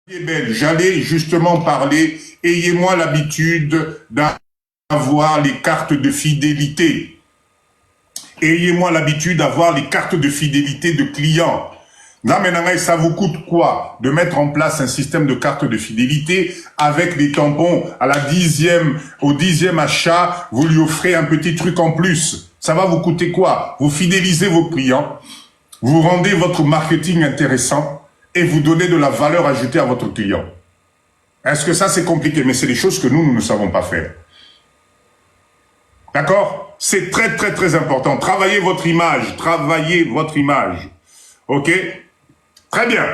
J'allais justement parler, ayez-moi l'habitude d'avoir les cartes de fidélité. Ayez-moi l'habitude d'avoir les cartes de fidélité de clients. Là, maintenant, ça vous coûte quoi de mettre en place un système de cartes de fidélité avec les tampons au 10e achat, vous lui offrez un petit truc en plus. Ça va vous coûter quoi? Vous fidélisez vos clients, vous rendez votre marketing intéressant et vous donnez de la valeur ajoutée à votre client. Est-ce que ça, c'est compliqué? Mais c'est des choses que nous ne savons pas faire. D'accord? C'est très, très, très important. Travaillez votre image. Travaillez votre image. OK? Très bien.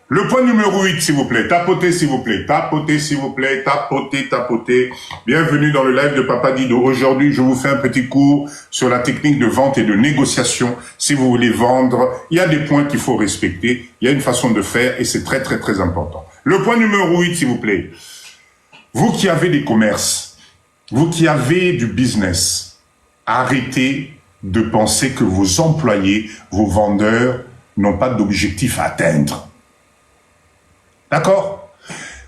Le point numéro 8, s'il vous plaît. Tapotez, s'il vous plaît. Tapotez, s'il vous plaît. Tapotez, tapotez. Bienvenue dans le live de Papa Dido. Aujourd'hui, je vous fais un petit cours sur la technique de vente et de négociation. Si vous voulez vendre, il y a des points qu'il faut respecter. Il y a une façon de faire et c'est très, très, très important. Le point numéro 8, s'il vous plaît. Vous qui avez des commerces, vous qui avez du business, arrêtez de penser que vos employés, vos vendeurs, n'ont pas d'objectif à atteindre. D'accord?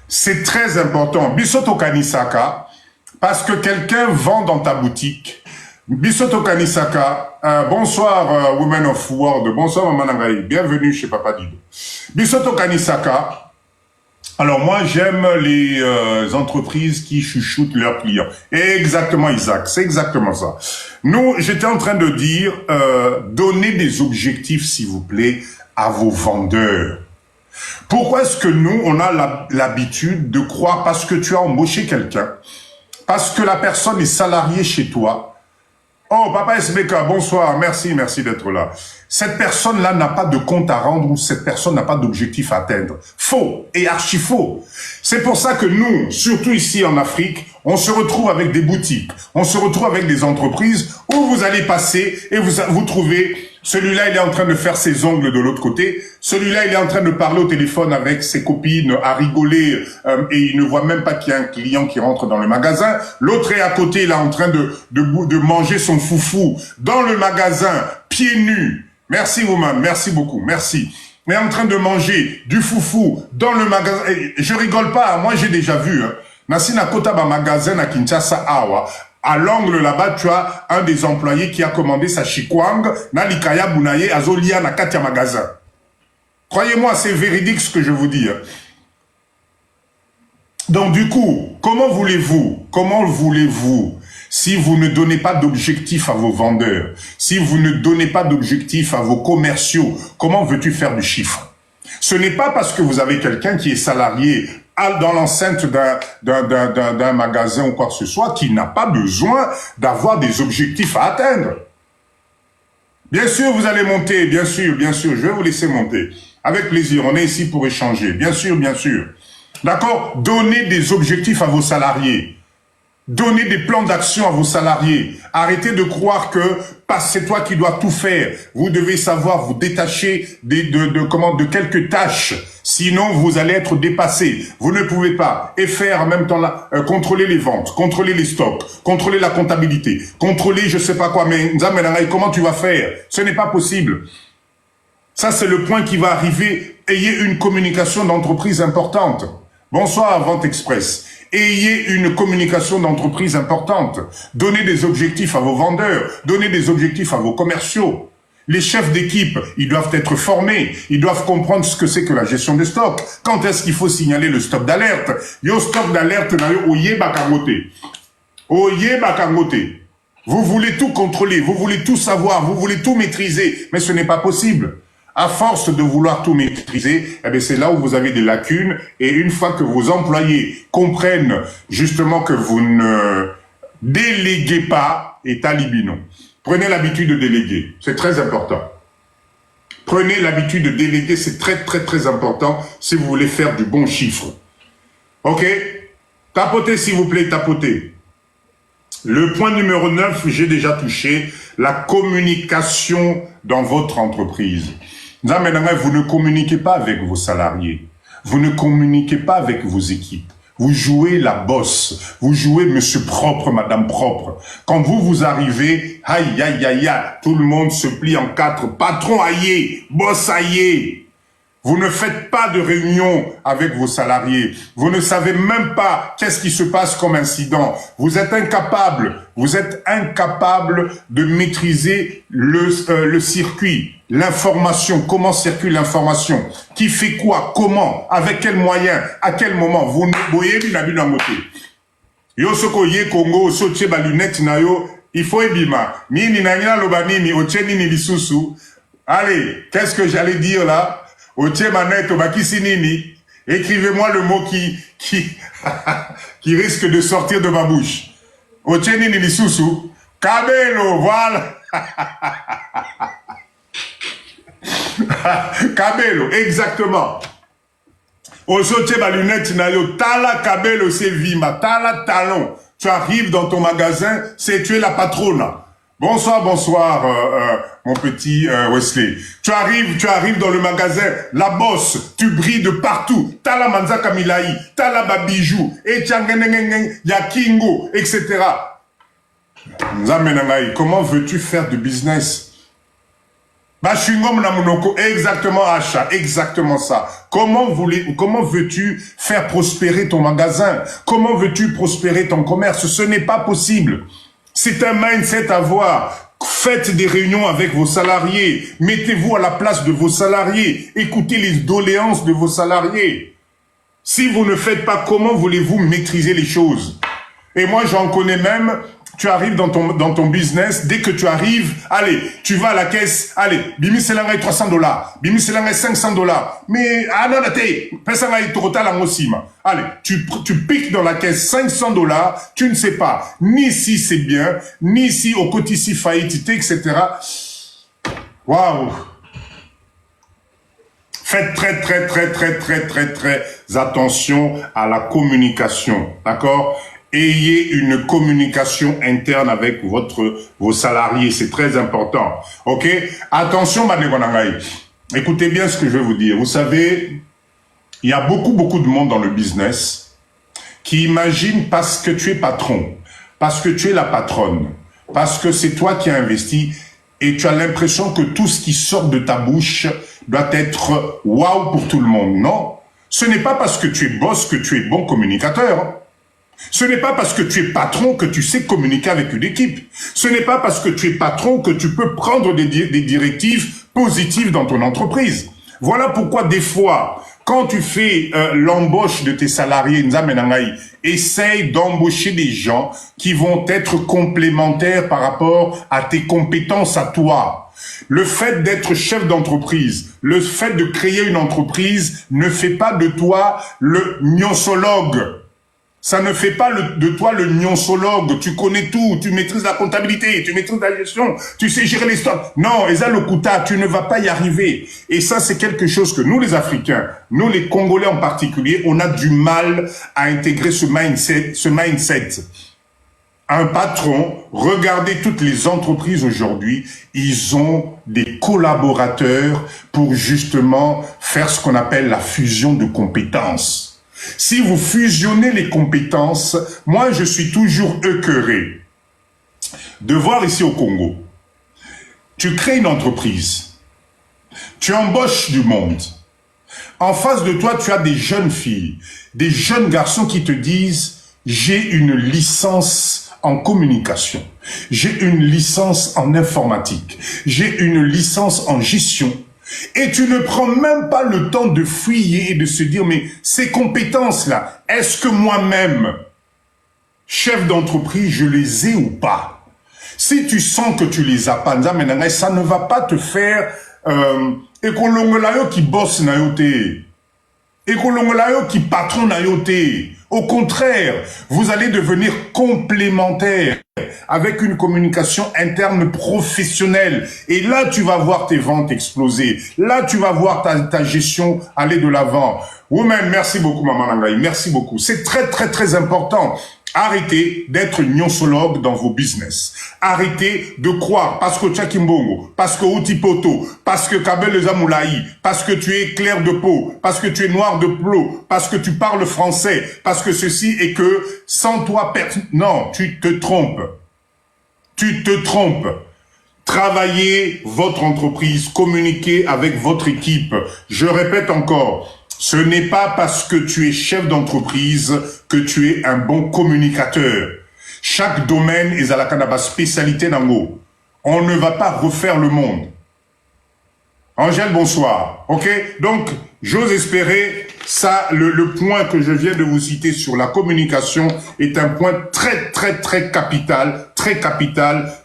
C'est très important. Bisoto Kanisaka, parce que quelqu'un vend dans ta boutique. Bisoto Kanisaka, bonsoir Women of World, bonsoir Maman Nangaï, bienvenue chez Papa Dido. Bisoto Kanisaka, alors moi j'aime les entreprises qui chuchotent leurs clients. Exactement Isaac, c'est exactement ça. Nous, j'étais en train de dire, donnez des objectifs s'il vous plaît à vos vendeurs. Pourquoi est-ce que nous, on a l'habitude de croire, parce que tu as embauché quelqu'un, parce que la personne est salariée chez toi, oh, Papa SBK, bonsoir, merci d'être là. Cette personne-là n'a pas de compte à rendre ou cette personne n'a pas d'objectif à atteindre. Faux et archi faux. C'est pour ça que nous, surtout ici en Afrique, on se retrouve avec des boutiques, on se retrouve avec des entreprises où vous allez passer et vous trouvez, celui-là il est en train de faire ses ongles de l'autre côté, celui-là il est en train de parler au téléphone avec ses copines, à rigoler et il ne voit même pas qu'il y a un client qui rentre dans le magasin. L'autre est à côté, il est en train de manger son foufou dans le magasin, pieds nus. Merci woman, merci beaucoup, merci. Mais en train de manger du foufou dans le magasin. Et je rigole pas, moi j'ai déjà vu. Nassina Kota ba magasin à Kinshasa Awa. À l'angle là-bas, tu as un des employés qui a commandé sa chikwang, na likaya bunaye azolia na katia magasin. Croyez-moi, c'est véridique ce que je vous dis. Donc du coup, comment voulez-vous, si vous ne donnez pas d'objectif à vos vendeurs, si vous ne donnez pas d'objectif à vos commerciaux, comment veux-tu faire du chiffre? Ce n'est pas parce que vous avez quelqu'un qui est salarié dans l'enceinte d'un magasin ou quoi que ce soit qu'il n'a pas besoin d'avoir des objectifs à atteindre. Bien sûr, vous allez monter, bien sûr, je vais vous laisser monter. Avec plaisir, on est ici pour échanger, bien sûr. D'accord? Donnez des objectifs à vos salariés. Donnez des plans d'action à vos salariés. Arrêtez de croire que c'est toi qui dois tout faire. Vous devez savoir vous détacher de quelques tâches. Sinon, vous allez être dépassé. Vous ne pouvez pas. Et faire en même temps contrôler les ventes, contrôler les stocks, contrôler la comptabilité, contrôler je sais pas quoi. Mais comment tu vas faire? Ce n'est pas possible. Ça, c'est le point qui va arriver. Ayez une communication d'entreprise importante. Bonsoir, Vente Express. Ayez une communication d'entreprise importante. Donnez des objectifs à vos vendeurs. Donnez des objectifs à vos commerciaux. Les chefs d'équipe, ils doivent être formés. Ils doivent comprendre ce que c'est que la gestion des stocks. Quand est-ce qu'il faut signaler le stop d'alerte? Yo stop d'alerte na yo oye bakangote. Oye bakangote. Vous voulez tout contrôler, vous voulez tout savoir, vous voulez tout maîtriser. Mais ce n'est pas possible. À force de vouloir tout maîtriser, eh bien c'est là où vous avez des lacunes. Et une fois que vos employés comprennent justement que vous ne déléguez pas, et talibino. Prenez l'habitude de déléguer, c'est très important. Prenez l'habitude de déléguer, c'est très très très important si vous voulez faire du bon chiffre. Ok? Tapotez s'il vous plaît, tapotez. Le point numéro 9, j'ai déjà touché, la communication dans votre entreprise. Vous ne communiquez pas avec vos salariés. Vous ne communiquez pas avec vos équipes. Vous jouez la bosse. Vous jouez monsieur propre, madame propre. Quand vous arrivez, aïe, aïe, aïe, aïe, tout le monde se plie en quatre. Patron aïe, boss aïe. Vous ne faites pas de réunion avec vos salariés. Vous ne savez même pas qu'est-ce qui se passe comme incident. Vous êtes incapable de maîtriser le circuit, l'information, comment circule l'information, qui fait quoi, comment, avec quels moyens, à quel moment. Vous ne voyez pas la côté. Yo soko ye Congo, so tche ba lunette na yo, il faut ebima. Nini na nina lobanini, oche nini lisusu. Allez, qu'est-ce que j'allais dire là? Oche manette, obakisi nini. Écrivez-moi le mot qui risque de sortir de ma bouche. Oche nini lisusu. Kabelo, voilà. Kabelo, exactement. Ozoche ba lunette na yo, tala kabelo c'est vima, tala talon. Tu arrives dans ton magasin, tu es la patronne. Bonsoir, mon petit Wesley. Tu arrives dans le magasin, la bosse, tu brilles de partout. Tala manza kamilai, tala babijou, et yakingo, etc. Comment veux-tu faire du business? Exactement, Acha, exactement ça. Comment veux-tu faire prospérer ton magasin? Comment veux-tu prospérer ton commerce? Ce n'est pas possible. C'est un mindset à avoir. Faites des réunions avec vos salariés. Mettez-vous à la place de vos salariés. Écoutez les doléances de vos salariés. Si vous ne faites pas, comment voulez-vous maîtriser les choses? Et moi, j'en connais même. Tu arrives dans ton business, dès que tu arrives, allez, tu vas à la caisse, allez, bimi selangai $300, bimi selangai $500, mais, ah non, pesangai total en osima. Allez, tu piques dans la caisse $500, tu ne sais pas, ni si c'est bien, ni si au quotidien faillite, etc. Waouh! Faites très attention à la communication, d'accord? Ayez une communication interne avec vos salariés, c'est très important. Ok? Attention, Banegonangaï. Écoutez bien ce que je vais vous dire. Vous savez, il y a beaucoup de monde dans le business qui imagine parce que tu es patron, parce que tu es la patronne, parce que c'est toi qui as investi et tu as l'impression que tout ce qui sort de ta bouche doit être waouh pour tout le monde. Non, ce n'est pas parce que tu es boss que tu es bon communicateur. Ce n'est pas parce que tu es patron que tu sais communiquer avec une équipe. Ce n'est pas parce que tu es patron que tu peux prendre des directives positives dans ton entreprise. Voilà pourquoi des fois, quand tu fais l'embauche de tes salariés, essaye d'embaucher des gens qui vont être complémentaires par rapport à tes compétences à toi. Le fait d'être chef d'entreprise, le fait de créer une entreprise ne fait pas de toi le gnosologue. Ça ne fait pas de toi le gnosologue. Tu connais tout, tu maîtrises la comptabilité, tu maîtrises la gestion, tu sais gérer les stocks. Non, Eza Lokuta, tu ne vas pas y arriver. Et ça, c'est quelque chose que nous, les Africains, nous, les Congolais en particulier, on a du mal à intégrer ce mindset. Un patron, regardez toutes les entreprises aujourd'hui, ils ont des collaborateurs pour justement faire ce qu'on appelle la fusion de compétences. Si vous fusionnez les compétences, moi je suis toujours écœuré de voir ici au Congo, tu crées une entreprise, tu embauches du monde, en face de toi tu as des jeunes filles, des jeunes garçons qui te disent « j'ai une licence en communication, j'ai une licence en informatique, j'ai une licence en gestion ». Et tu ne prends même pas le temps de fouiller et de se dire, mais ces compétences-là, est-ce que moi-même, chef d'entreprise, je les ai ou pas? Si tu sens que tu les as pas, ça ne va pas te faire qui bosse na yote, qui patron na yote. Au contraire, vous allez devenir complémentaires avec une communication interne professionnelle. Et là, tu vas voir tes ventes exploser. Là, tu vas voir ta gestion aller de l'avant. Woman, merci beaucoup, Maman Nangaï. Merci beaucoup. C'est très important. Arrêtez d'être gnosologue dans vos business. Arrêtez de croire parce que Tchakimbongo, parce que Outipoto, parce que Kabel Zamoulaï, parce que tu es clair de peau, parce que tu es noir de peau, parce que tu parles français, parce que ceci et que sans toi, non, tu te trompes. Tu te trompes. Travaillez votre entreprise, communiquez avec votre équipe. Je répète encore, ce n'est pas parce que tu es chef d'entreprise que tu es un bon communicateur. Chaque domaine est à la spécialité d'Ango. On ne va pas refaire le monde. Angèle, bonsoir. Ok? Donc, j'ose espérer, ça, le point que je viens de vous citer sur la communication est un point très capital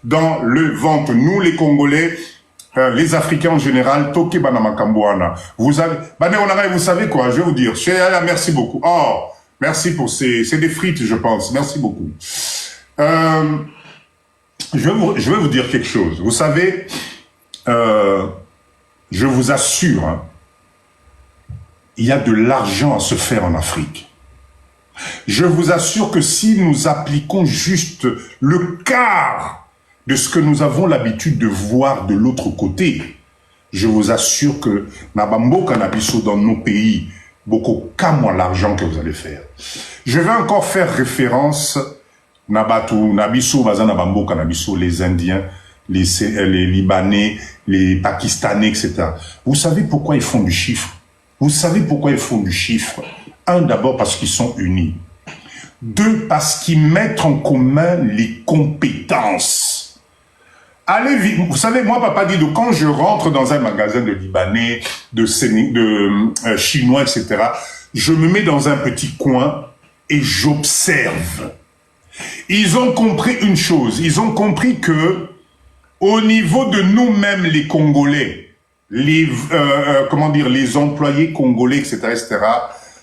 dans le vente. Nous, les Congolais, les Africains en général, Toke Banamakamboana. Vous avez, vous savez quoi? Je vais vous dire. Merci beaucoup. Oh, merci pour c'est des frites, je pense. Merci beaucoup. Je vais vous dire quelque chose. Vous savez, je vous assure, hein, il y a de l'argent à se faire en Afrique. Je vous assure que si nous appliquons juste le quart de ce que nous avons l'habitude de voir de l'autre côté, je vous assure que Nabambo Kanabiso dans nos pays, beaucoup moins l'argent que vous allez faire. Je vais encore faire référence Nabatu, Nabiso, Bazan Nabambo Kanabiso, les Indiens, les Libanais, les Pakistanais, etc. Vous savez pourquoi ils font du chiffre? Vous savez pourquoi ils font du chiffre? Un, d'abord parce qu'ils sont unis. Deux, parce qu'ils mettent en commun les compétences. Allez vite. Vous savez, moi, papa dit, quand je rentre dans un magasin de Libanais, de Chinois, etc., je me mets dans un petit coin et j'observe. Ils ont compris une chose. Ils ont compris que au niveau de nous-mêmes, les Congolais, les employés congolais, etc.,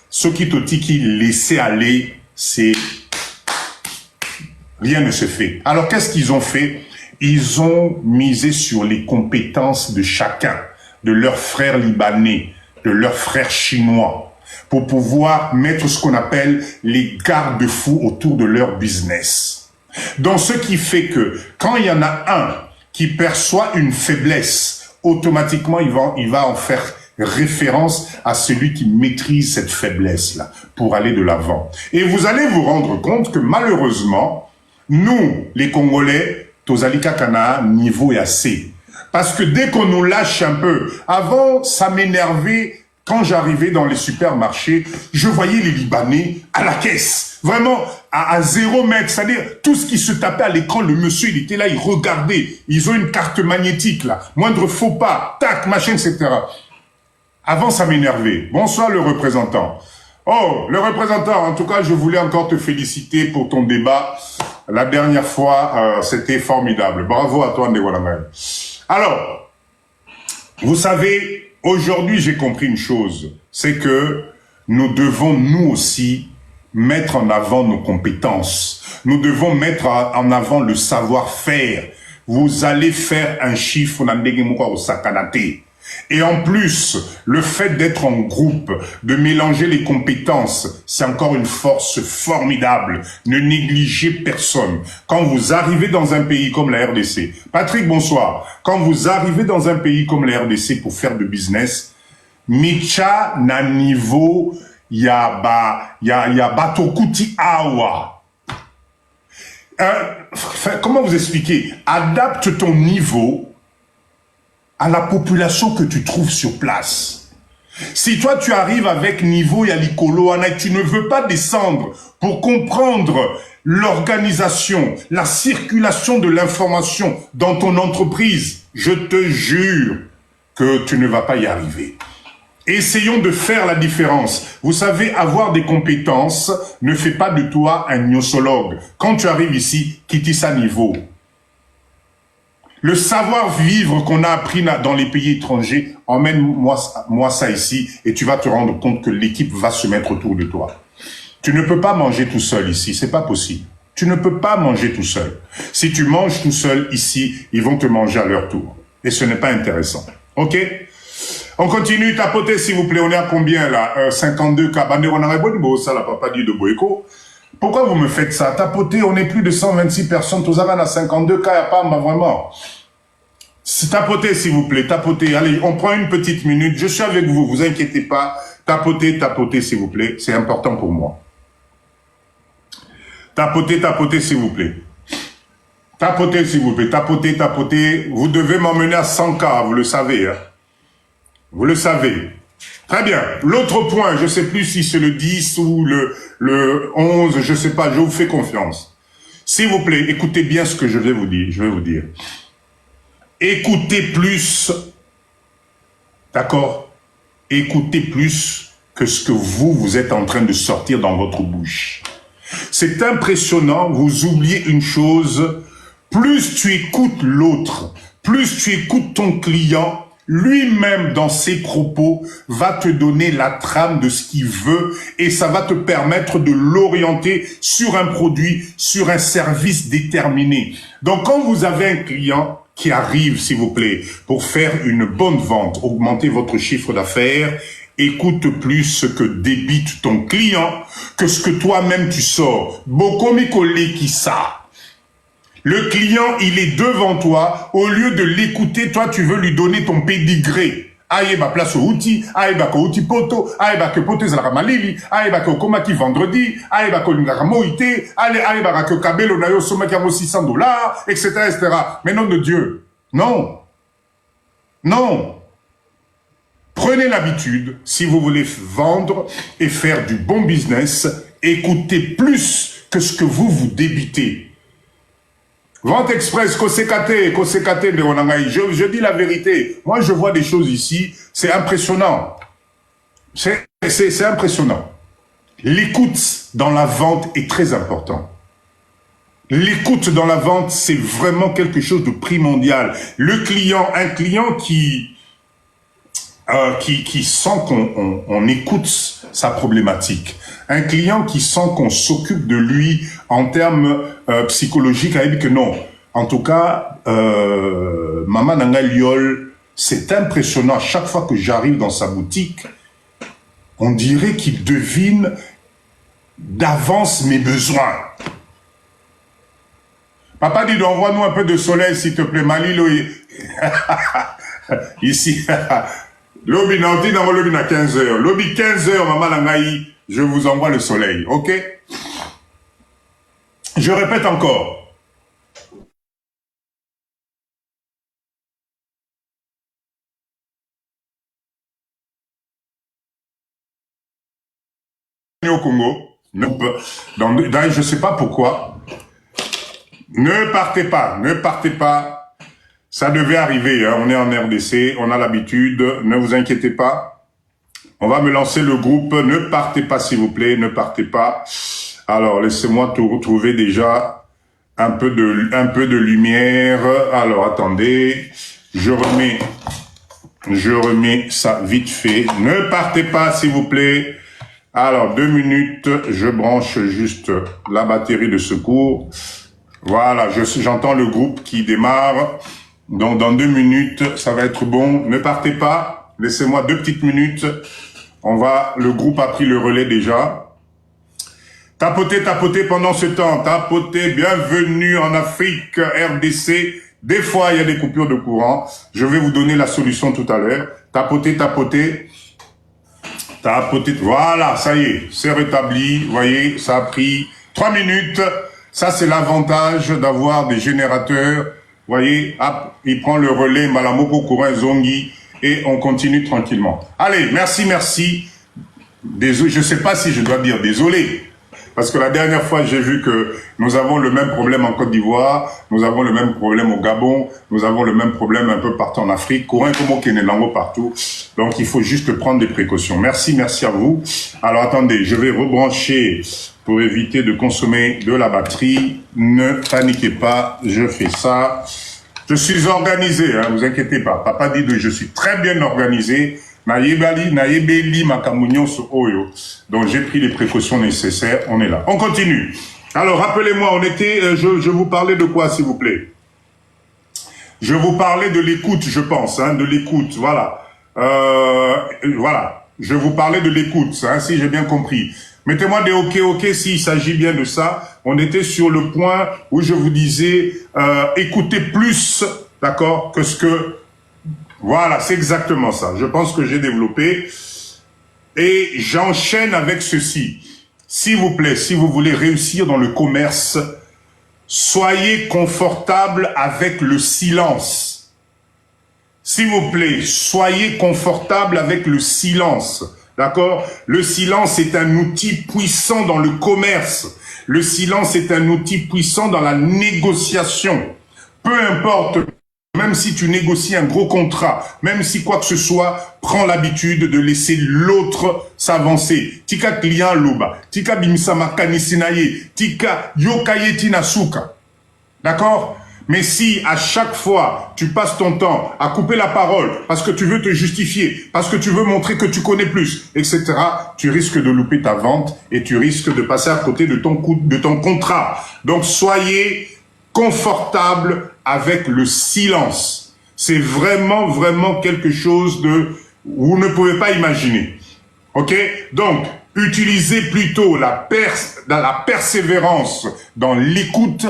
ceux qui te qui laisser aller, c'est rien ne se fait. Alors qu'est-ce qu'ils ont fait? Ils ont misé sur les compétences de chacun, de leurs frères libanais, de leurs frères chinois, pour pouvoir mettre ce qu'on appelle les garde-fous autour de leur business. Donc ce qui fait que quand il y en a un qui perçoit une faiblesse, automatiquement il va en faire référence à celui qui maîtrise cette faiblesse-là pour aller de l'avant. Et vous allez vous rendre compte que malheureusement, nous, les Congolais, Tozalika Kana, niveau est assez. Parce que dès qu'on nous lâche un peu, avant, ça m'énervait. Quand j'arrivais dans les supermarchés, je voyais les Libanais à la caisse. Vraiment, à 0 mètre. C'est-à-dire, tout ce qui se tapait à l'écran, le monsieur, il était là, il regardait. Ils ont une carte magnétique, là. Moindre faux pas, tac, machin, etc. Avant, ça m'énervait. Bonsoir, le représentant. Oh, le représentant, en tout cas, je voulais encore te féliciter pour ton débat. La dernière fois, c'était formidable. Bravo à toi, Ndewalamaï. Alors, vous savez, aujourd'hui, j'ai compris une chose. C'est que nous devons, nous aussi, mettre en avant nos compétences. Nous devons mettre en avant le savoir-faire. Vous allez faire un chiffre au Sakanate. Et en plus, le fait d'être en groupe, de mélanger les compétences, c'est encore une force formidable. Ne négligez personne. Quand vous arrivez dans un pays comme la RDC, Patrick, bonsoir. Quand vous arrivez dans un pays comme la RDC pour faire de business, Micha na niveau ya batokuti awa. Comment vous expliquer? Adapte ton niveau à la population que tu trouves sur place. Si toi tu arrives avec niveau Yalikolo, tu ne veux pas descendre pour comprendre l'organisation, la circulation de l'information dans ton entreprise, je te jure que tu ne vas pas y arriver. Essayons de faire la différence. Vous savez, avoir des compétences ne fait pas de toi un gnosologue. Quand tu arrives ici, quitte ça niveau. Le savoir-vivre qu'on a appris dans les pays étrangers, emmène-moi ça ici et tu vas te rendre compte que l'équipe va se mettre autour de toi. Tu ne peux pas manger tout seul ici, c'est pas possible. Tu ne peux pas manger tout seul. Si tu manges tout seul ici, ils vont te manger à leur tour. Et ce n'est pas intéressant. Ok? On continue, tapoter s'il vous plaît. On est à combien là? 52 Kabane, on aurait beau ça, la papa dit de Boeko. Pourquoi vous me faites ça? Tapoter, on est plus de 126 personnes. Tous à 52 cas, pas vraiment. Tapotez, s'il vous plaît, tapotez. Allez, on prend une petite minute. Je suis avec vous, vous inquiétez pas. Tapotez, s'il vous plaît. C'est important pour moi. Tapotez, s'il vous plaît. Tapotez, s'il vous plaît. Tapotez, tapotez. Vous devez m'emmener à 100K, vous le savez. Hein. Vous le savez. Très bien. L'autre point, je ne sais plus si c'est le 10 ou le 11, je ne sais pas, je vous fais confiance. S'il vous plaît, écoutez bien ce que je vais vous dire. Écoutez plus, d'accord? Écoutez plus que ce que vous êtes en train de sortir dans votre bouche. C'est impressionnant, vous oubliez une chose, plus tu écoutes l'autre, plus tu écoutes ton client, lui-même dans ses propos va te donner la trame de ce qu'il veut et ça va te permettre de l'orienter sur un produit, sur un service déterminé. Donc quand vous avez un client qui arrive, s'il vous plaît, pour faire une bonne vente, augmenter votre chiffre d'affaires, écoute plus ce que débite ton client que ce que toi-même tu sors. Bokomi kolé qui ça. Le client, il est devant toi. Au lieu de l'écouter, toi, tu veux lui donner ton pédigré. Aïeba place au outil, aïeba ko outil poto, aïeba que pote zala malili, aïeba ko komaki vendredi, aïeba ko ngara moïté, aïeba que kabelo na yo somaki amo $600, etc., etc. Mais nom de Dieu. Non. Non. Prenez l'habitude, si vous voulez vendre et faire du bon business, écoutez plus que ce que vous débitez. Vente express, kosekate de Onangaï. Je dis la vérité. Moi, je vois des choses ici. C'est impressionnant. C'est impressionnant. L'écoute dans la vente est très important. L'écoute dans la vente, c'est vraiment quelque chose de primordial. Le client, un client qui sent qu'on écoute sa problématique. Un client qui sent qu'on s'occupe de lui en termes psychologiques, a dit que non. En tout cas, Maman Nanga Liol, c'est impressionnant. À chaque fois que j'arrive dans sa boutique, on dirait qu'il devine d'avance mes besoins. Papa dit, envoie-nous un peu de soleil, s'il te plaît. Malilo, ici. Lobby na 15h. Lobby 15h, Maman Nangaï, je vous envoie le soleil, ok? Je répète encore. Au Congo, je ne sais pas pourquoi. Ne partez pas. Ça devait arriver, hein. On est en RDC, on a l'habitude, ne vous inquiétez pas. On va me lancer le groupe, ne partez pas s'il vous plaît, ne partez pas. Alors, laissez-moi trouver déjà un peu de lumière. Alors, attendez, je remets ça vite fait. Ne partez pas s'il vous plaît. Alors, 2 minutes, je branche juste la batterie de secours. Voilà, j'entends le groupe qui démarre. Donc, dans 2 minutes, ça va être bon. Ne partez pas. Laissez-moi 2 petites minutes. Le groupe a pris le relais déjà. Tapotez pendant ce temps. Tapotez, bienvenue en Afrique, RDC. Des fois, il y a des coupures de courant. Je vais vous donner la solution tout à l'heure. Tapotez. Voilà, ça y est, c'est rétabli. Vous voyez, ça a pris 3 minutes. Ça, c'est l'avantage d'avoir des générateurs. Vous voyez, hop, il prend le relais, Malamoko, Kourin, Zongi, et on continue tranquillement. Allez, merci. Désolé, je ne sais pas si je dois dire désolé, parce que la dernière fois, j'ai vu que nous avons le même problème en Côte d'Ivoire, nous avons le même problème au Gabon, nous avons le même problème un peu partout en Afrique, Kourin, Komo, Kenelango, partout. Donc, il faut juste prendre des précautions. Merci à vous. Alors, attendez, je vais rebrancher pour éviter de consommer de la batterie. Ne paniquez pas, je fais ça. Je suis organisé, hein, vous inquiétez pas. Papa dit que je suis très bien organisé. Donc j'ai pris les précautions nécessaires, on est là. On continue. Alors rappelez-moi, je vous parlais de quoi s'il vous plaît? Je vous parlais de l'écoute, je pense, hein, de l'écoute, voilà. Voilà, je vous parlais de l'écoute, hein, si j'ai bien compris. Mettez-moi des ok, s'il s'agit bien de ça. On était sur le point où je vous disais, écoutez plus, d'accord, que ce que... Voilà, c'est exactement ça. Je pense que j'ai développé. Et j'enchaîne avec ceci. S'il vous plaît, si vous voulez réussir dans le commerce, Soyez confortable avec le silence. S'il vous plaît, soyez confortable avec le silence. D'accord? Le silence est un outil puissant dans le commerce. Le silence est un outil puissant dans la négociation. Peu importe, même si tu négocies un gros contrat, même si quoi que ce soit, prends l'habitude de laisser l'autre s'avancer. Tika client loba, tika bimisama kanisinaye, tika yokayeti nasuka. D'accord? Mais si à chaque fois tu passes ton temps à couper la parole parce que tu veux te justifier, parce que tu veux montrer que tu connais plus, etc., tu risques de louper ta vente et tu risques de passer à côté de ton contrat. Donc soyez confortable avec le silence. C'est vraiment, vraiment quelque chose de... Vous ne pouvez pas imaginer. Ok? Donc, utilisez plutôt la persévérance dans l'écoute.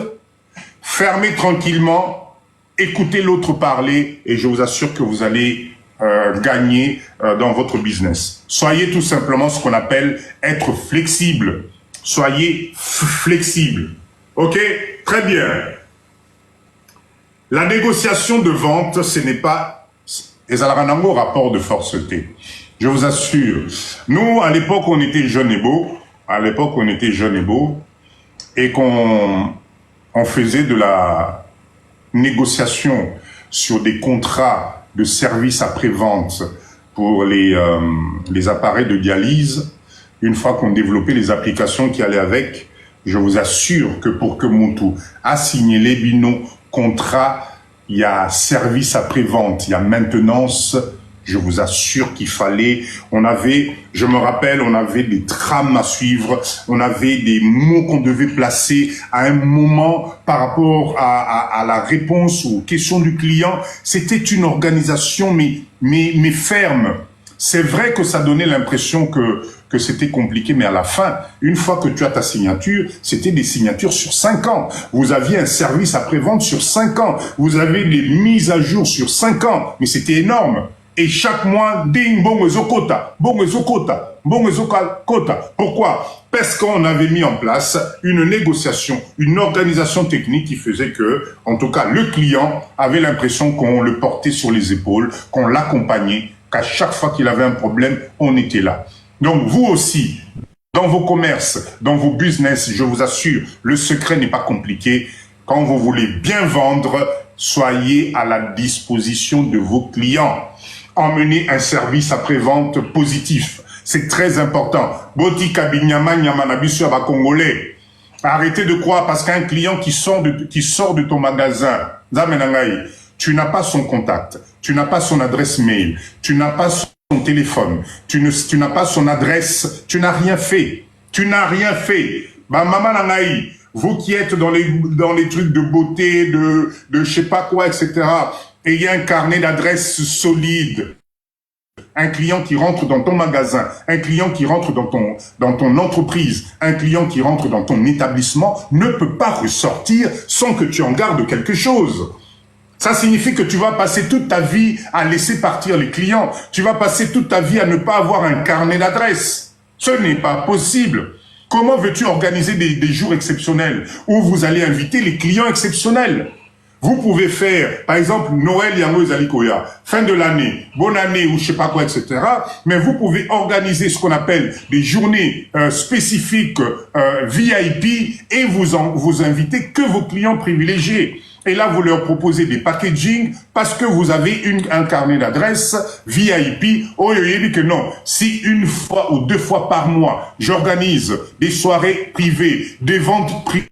Fermez tranquillement, écoutez l'autre parler et je vous assure que vous allez gagner dans votre business. Soyez tout simplement ce qu'on appelle être flexible. Soyez flexible. Ok? Très bien. La négociation de vente, ce n'est pas... Ezalaranango rapport de force T. Je vous assure. Nous, à l'époque, on était jeunes et beaux. À l'époque, on était jeunes et beaux. Et qu'on faisait de la négociation sur des contrats de services après-vente pour les appareils de dialyse. Une fois qu'on développait les applications qui allaient avec, je vous assure que pour que Moutou a signé les binos, contrat, il y a service après-vente, il y a maintenance. Je vous assure qu'il fallait, je me rappelle, on avait des trames à suivre, on avait des mots qu'on devait placer à un moment par rapport à la réponse aux questions du client. C'était une organisation, mais ferme. C'est vrai que ça donnait l'impression que c'était compliqué, mais à la fin, une fois que tu as ta signature, c'était des signatures sur 5 ans. Vous aviez un service après-vente sur 5 ans. Vous avez des mises à jour sur 5 ans. Mais c'était énorme. Et chaque mois, ding, bon, ezokota, bon, ezokota, bon, ezokota. Pourquoi? Parce qu'on avait mis en place une négociation, une organisation technique qui faisait que, en tout cas, le client avait l'impression qu'on le portait sur les épaules, qu'on l'accompagnait, qu'à chaque fois qu'il avait un problème, on était là. Donc, vous aussi, dans vos commerces, dans vos business, je vous assure, le secret n'est pas compliqué. Quand vous voulez bien vendre, soyez à la disposition de vos clients. Emmenez un service après-vente positif. C'est très important. Botika binyama nyama nabisu aba congolais. Arrêtez de croire parce qu'un client qui sort de ton magasin, tu n'as pas son contact, tu n'as pas son adresse mail, tu n'as pas son téléphone, tu n'as pas son adresse, tu n'as rien fait. Tu n'as rien fait. Bah maman nangaï, vous qui êtes dans les trucs de beauté, de je sais pas quoi, etc. Ayez un carnet d'adresses solide. Un client qui rentre dans ton magasin, un client qui rentre dans ton entreprise, un client qui rentre dans ton établissement ne peut pas ressortir sans que tu en gardes quelque chose. Ça signifie que tu vas passer toute ta vie à laisser partir les clients. Tu vas passer toute ta vie à ne pas avoir un carnet d'adresses. Ce n'est pas possible. Comment veux-tu organiser des jours exceptionnels où vous allez inviter les clients exceptionnels? Vous pouvez faire, par exemple, Noël Yango Ezalikoya, fin de l'année, bonne année ou je sais pas quoi, etc. Mais vous pouvez organiser ce qu'on appelle des journées spécifiques VIP et vous invitez que vos clients privilégiés. Et là, vous leur proposez des packaging parce que vous avez un carnet d'adresses VIP. Oh, il dit que non. Si une fois ou 2 fois par mois, j'organise des soirées privées, des ventes privées,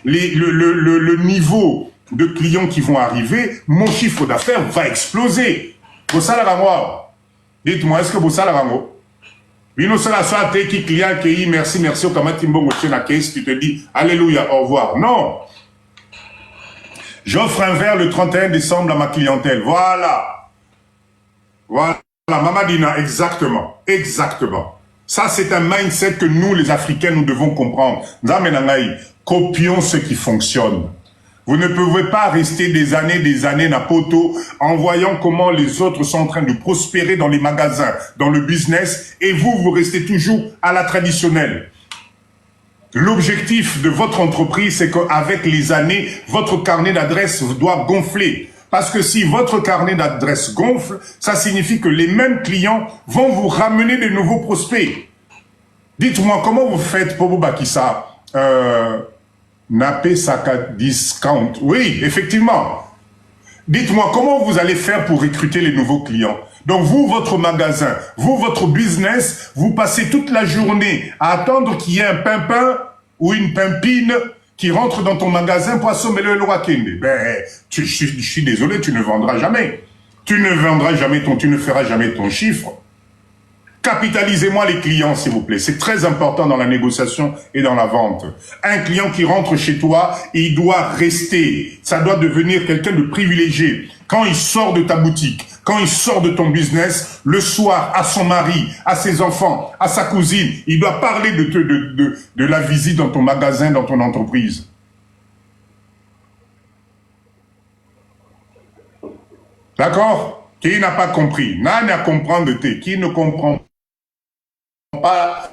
le niveau de clients qui vont arriver, mon chiffre d'affaires va exploser. Dites-moi, est-ce que vous savez qui client qui merci, au Kamatimbo, tu te dis alléluia, au revoir. Non. J'offre un verre le 31 décembre à ma clientèle. Voilà. Voilà, Maman Dina, exactement. Exactement. Ça, c'est un mindset que nous, les Africains, nous devons comprendre. Copions ce qui fonctionne. Vous ne pouvez pas rester des années Napoto en voyant comment les autres sont en train de prospérer dans les magasins, dans le business, et vous restez toujours à la traditionnelle. L'objectif de votre entreprise, c'est qu'avec les années, votre carnet d'adresses doit gonfler. Parce que si votre carnet d'adresses gonfle, ça signifie que les mêmes clients vont vous ramener de nouveaux prospects. Dites-moi, comment vous faites pour vous bâtir ça Napé Saka Discount. Oui, effectivement. Dites-moi, comment vous allez faire pour recruter les nouveaux clients? Donc vous, votre magasin, vous, votre business, vous passez toute la journée à attendre qu'il y ait un pimpin ou une pimpine qui rentre dans ton magasin pour assommer le roi Kende. Ben, je suis désolé, tu ne vendras jamais. Tu ne vendras jamais tu ne feras jamais ton chiffre. Capitalisez-moi les clients, s'il vous plaît. C'est très important dans la négociation et dans la vente. Un client qui rentre chez toi, il doit rester. Ça doit devenir quelqu'un de privilégié. Quand il sort de ta boutique, quand il sort de ton business, le soir, à son mari, à ses enfants, à sa cousine, il doit parler de la visite dans ton magasin, dans ton entreprise. D'accord? Qui n'a pas compris? N'a à comprendre qui ne comprend pas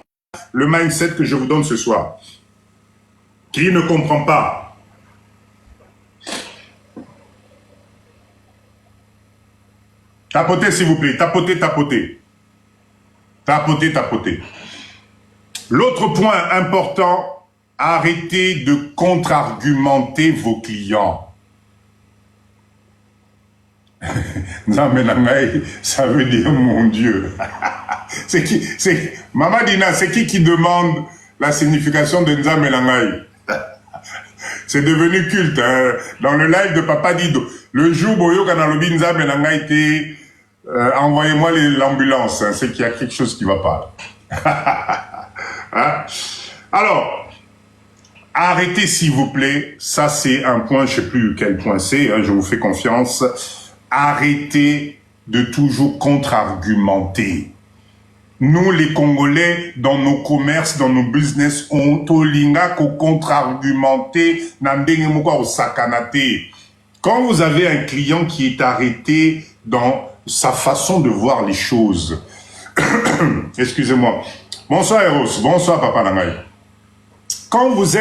le mindset que je vous donne ce soir. Qui ne comprend pas? Tapotez, s'il vous plaît. Tapotez, tapotez. Tapotez, tapotez. L'autre point important, arrêtez de contre-argumenter vos clients. Non, mais ça veut dire mon Dieu. C'est qui? Maman Dina, c'est qui demande la signification de Nzambe Langai? C'est devenu culte hein, dans le live de Papa Dido. Le jour où Boyo Kanalobi Nzambe Langai était envoyez-moi l'ambulance, hein, c'est qu'il y a quelque chose qui ne va pas. Hein? Alors, arrêtez s'il vous plaît. Ça c'est un point, je ne sais plus quel point c'est, hein, je vous fais confiance. Arrêtez de toujours contre-argumenter. Nous, les Congolais, dans nos commerces, dans nos business, on tolinga ko contre-argumenter, nandenge moko sakanate. Quand vous avez un client qui est arrêté dans sa façon de voir les choses, excusez-moi. Bonsoir Eros, bonsoir Papa Langai. Quand vous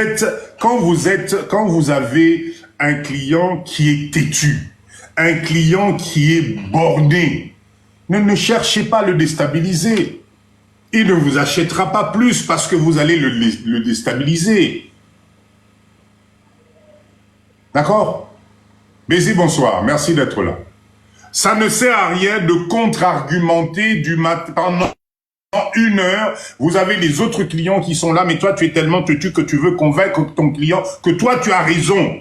avez un client qui est têtu, un client qui est borné, ne cherchez pas à le déstabiliser. Il ne vous achètera pas plus parce que vous allez le déstabiliser. D'accord? Bézi, bonsoir. Merci d'être là. Ça ne sert à rien de contre-argumenter du matin pendant 1 heure. Vous avez les autres clients qui sont là, mais toi, tu es tellement têtu que tu veux convaincre ton client que toi, tu as raison.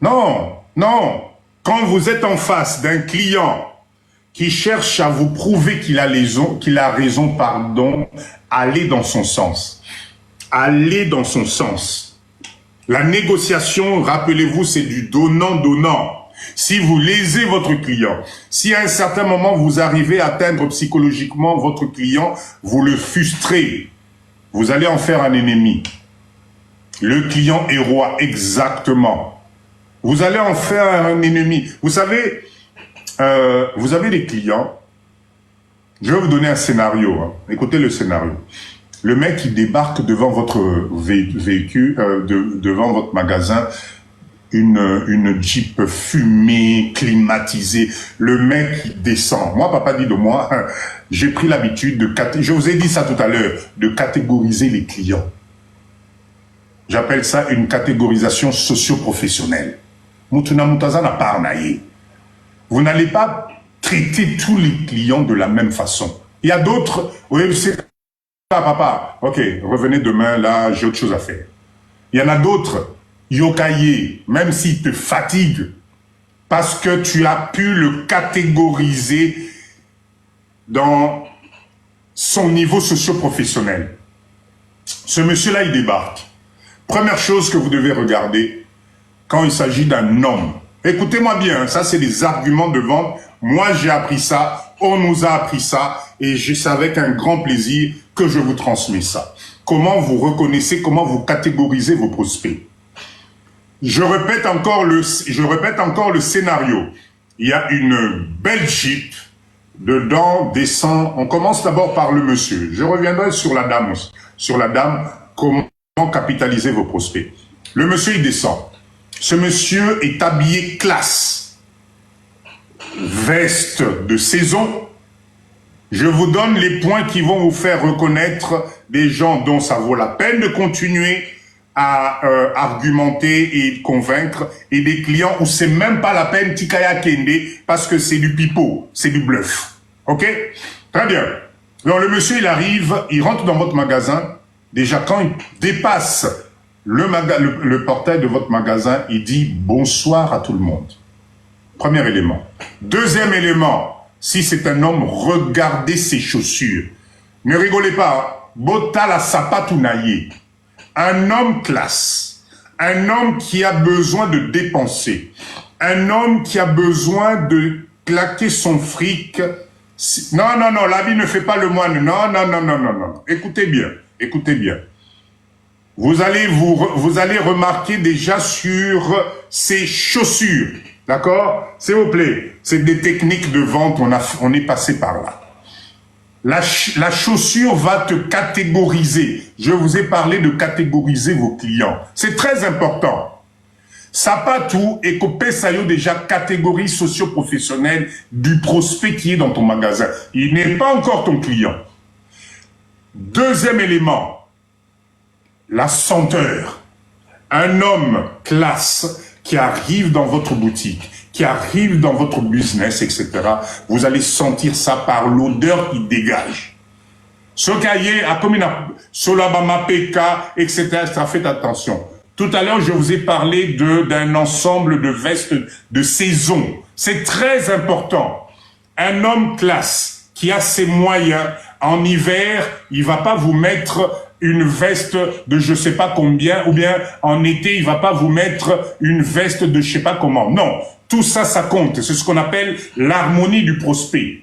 Non, non. Quand vous êtes en face d'un client qui cherche à vous prouver qu'il a raison, pardon, allez dans son sens. Allez dans son sens. La négociation, rappelez-vous, c'est du donnant-donnant. Si vous lésez votre client, si à un certain moment vous arrivez à atteindre psychologiquement votre client, vous le frustrez, vous allez en faire un ennemi. Le client est roi, exactement. Vous allez en faire un ennemi. Vous savez, vous avez des clients, je vais vous donner un scénario, hein. Écoutez le scénario. Le mec qui débarque devant votre véhicule, devant votre magasin, une Jeep fumée, climatisée, le mec descend. Moi, Papa dit de moi, j'ai pris l'habitude je vous ai dit ça tout à l'heure, de catégoriser les clients. J'appelle ça une catégorisation socio-professionnelle. Mutuna mutaza na parnaye. Vous n'allez pas traiter tous les clients de la même façon. Il y a d'autres, oui, c'est papa, ok, revenez demain, là, j'ai autre chose à faire. Il y en a d'autres, yokaye, même s'il te fatigue, parce que tu as pu le catégoriser dans son niveau socio-professionnel. Ce monsieur-là, il débarque. Première chose que vous devez regarder, quand il s'agit d'un homme, écoutez-moi bien, ça c'est des arguments de vente. Moi j'ai appris ça, on nous a appris ça, et c'est avec un grand plaisir que je vous transmets ça. Comment vous reconnaissez, comment vous catégorisez vos prospects. Je répète encore le scénario. Il y a une belle Jeep, Dedans descend, on commence d'abord par le monsieur. Je reviendrai sur la dame aussi. Sur la dame, comment capitaliser vos prospects. Le monsieur, il descend. Ce monsieur est habillé classe. Veste de saison. Je vous donne les points qui vont vous faire reconnaître des gens dont ça vaut la peine de continuer à argumenter et convaincre, et des clients où c'est même pas la peine Tikaya Kende parce que c'est du pipeau, c'est du bluff. Ok? Très bien. Donc le monsieur, il arrive, il rentre dans votre magasin. Déjà, quand il dépasse le portail de votre magasin, il dit bonsoir à tout le monde. Premier élément. Deuxième élément, si c'est un homme, regardez ses chaussures. Ne rigolez pas. Bota la sapatunaye. Un homme classe, un homme qui a besoin de dépenser, un homme qui a besoin de claquer son fric. Non, non, non, la vie ne fait pas le moine. Non, non, non, non, non, non. Écoutez bien, écoutez bien. Vous allez remarquer déjà sur ses chaussures, d'accord? S'il vous plaît, c'est des techniques de vente, on est passé par là. La chaussure va te catégoriser. Je vous ai parlé de catégoriser vos clients. C'est très important. Sapatou et Kopesayo déjà catégorie socio-professionnelle du prospect qui est dans ton magasin. Il n'est pas encore ton client. Deuxième élément, la senteur. Un homme classe qui arrive dans votre boutique, qui arrive dans votre business, etc., vous allez sentir ça par l'odeur qui dégage. Ce cahier, comme il a Solabama PK, etc., faites attention. Tout à l'heure, je vous ai parlé d'un ensemble de vestes de saison. C'est très important. Un homme classe qui a ses moyens, en hiver, il va pas vous mettre une veste de je sais pas combien, ou bien en été, il va pas vous mettre une veste de je sais pas comment. Non. Tout ça, ça compte. C'est ce qu'on appelle l'harmonie du prospect.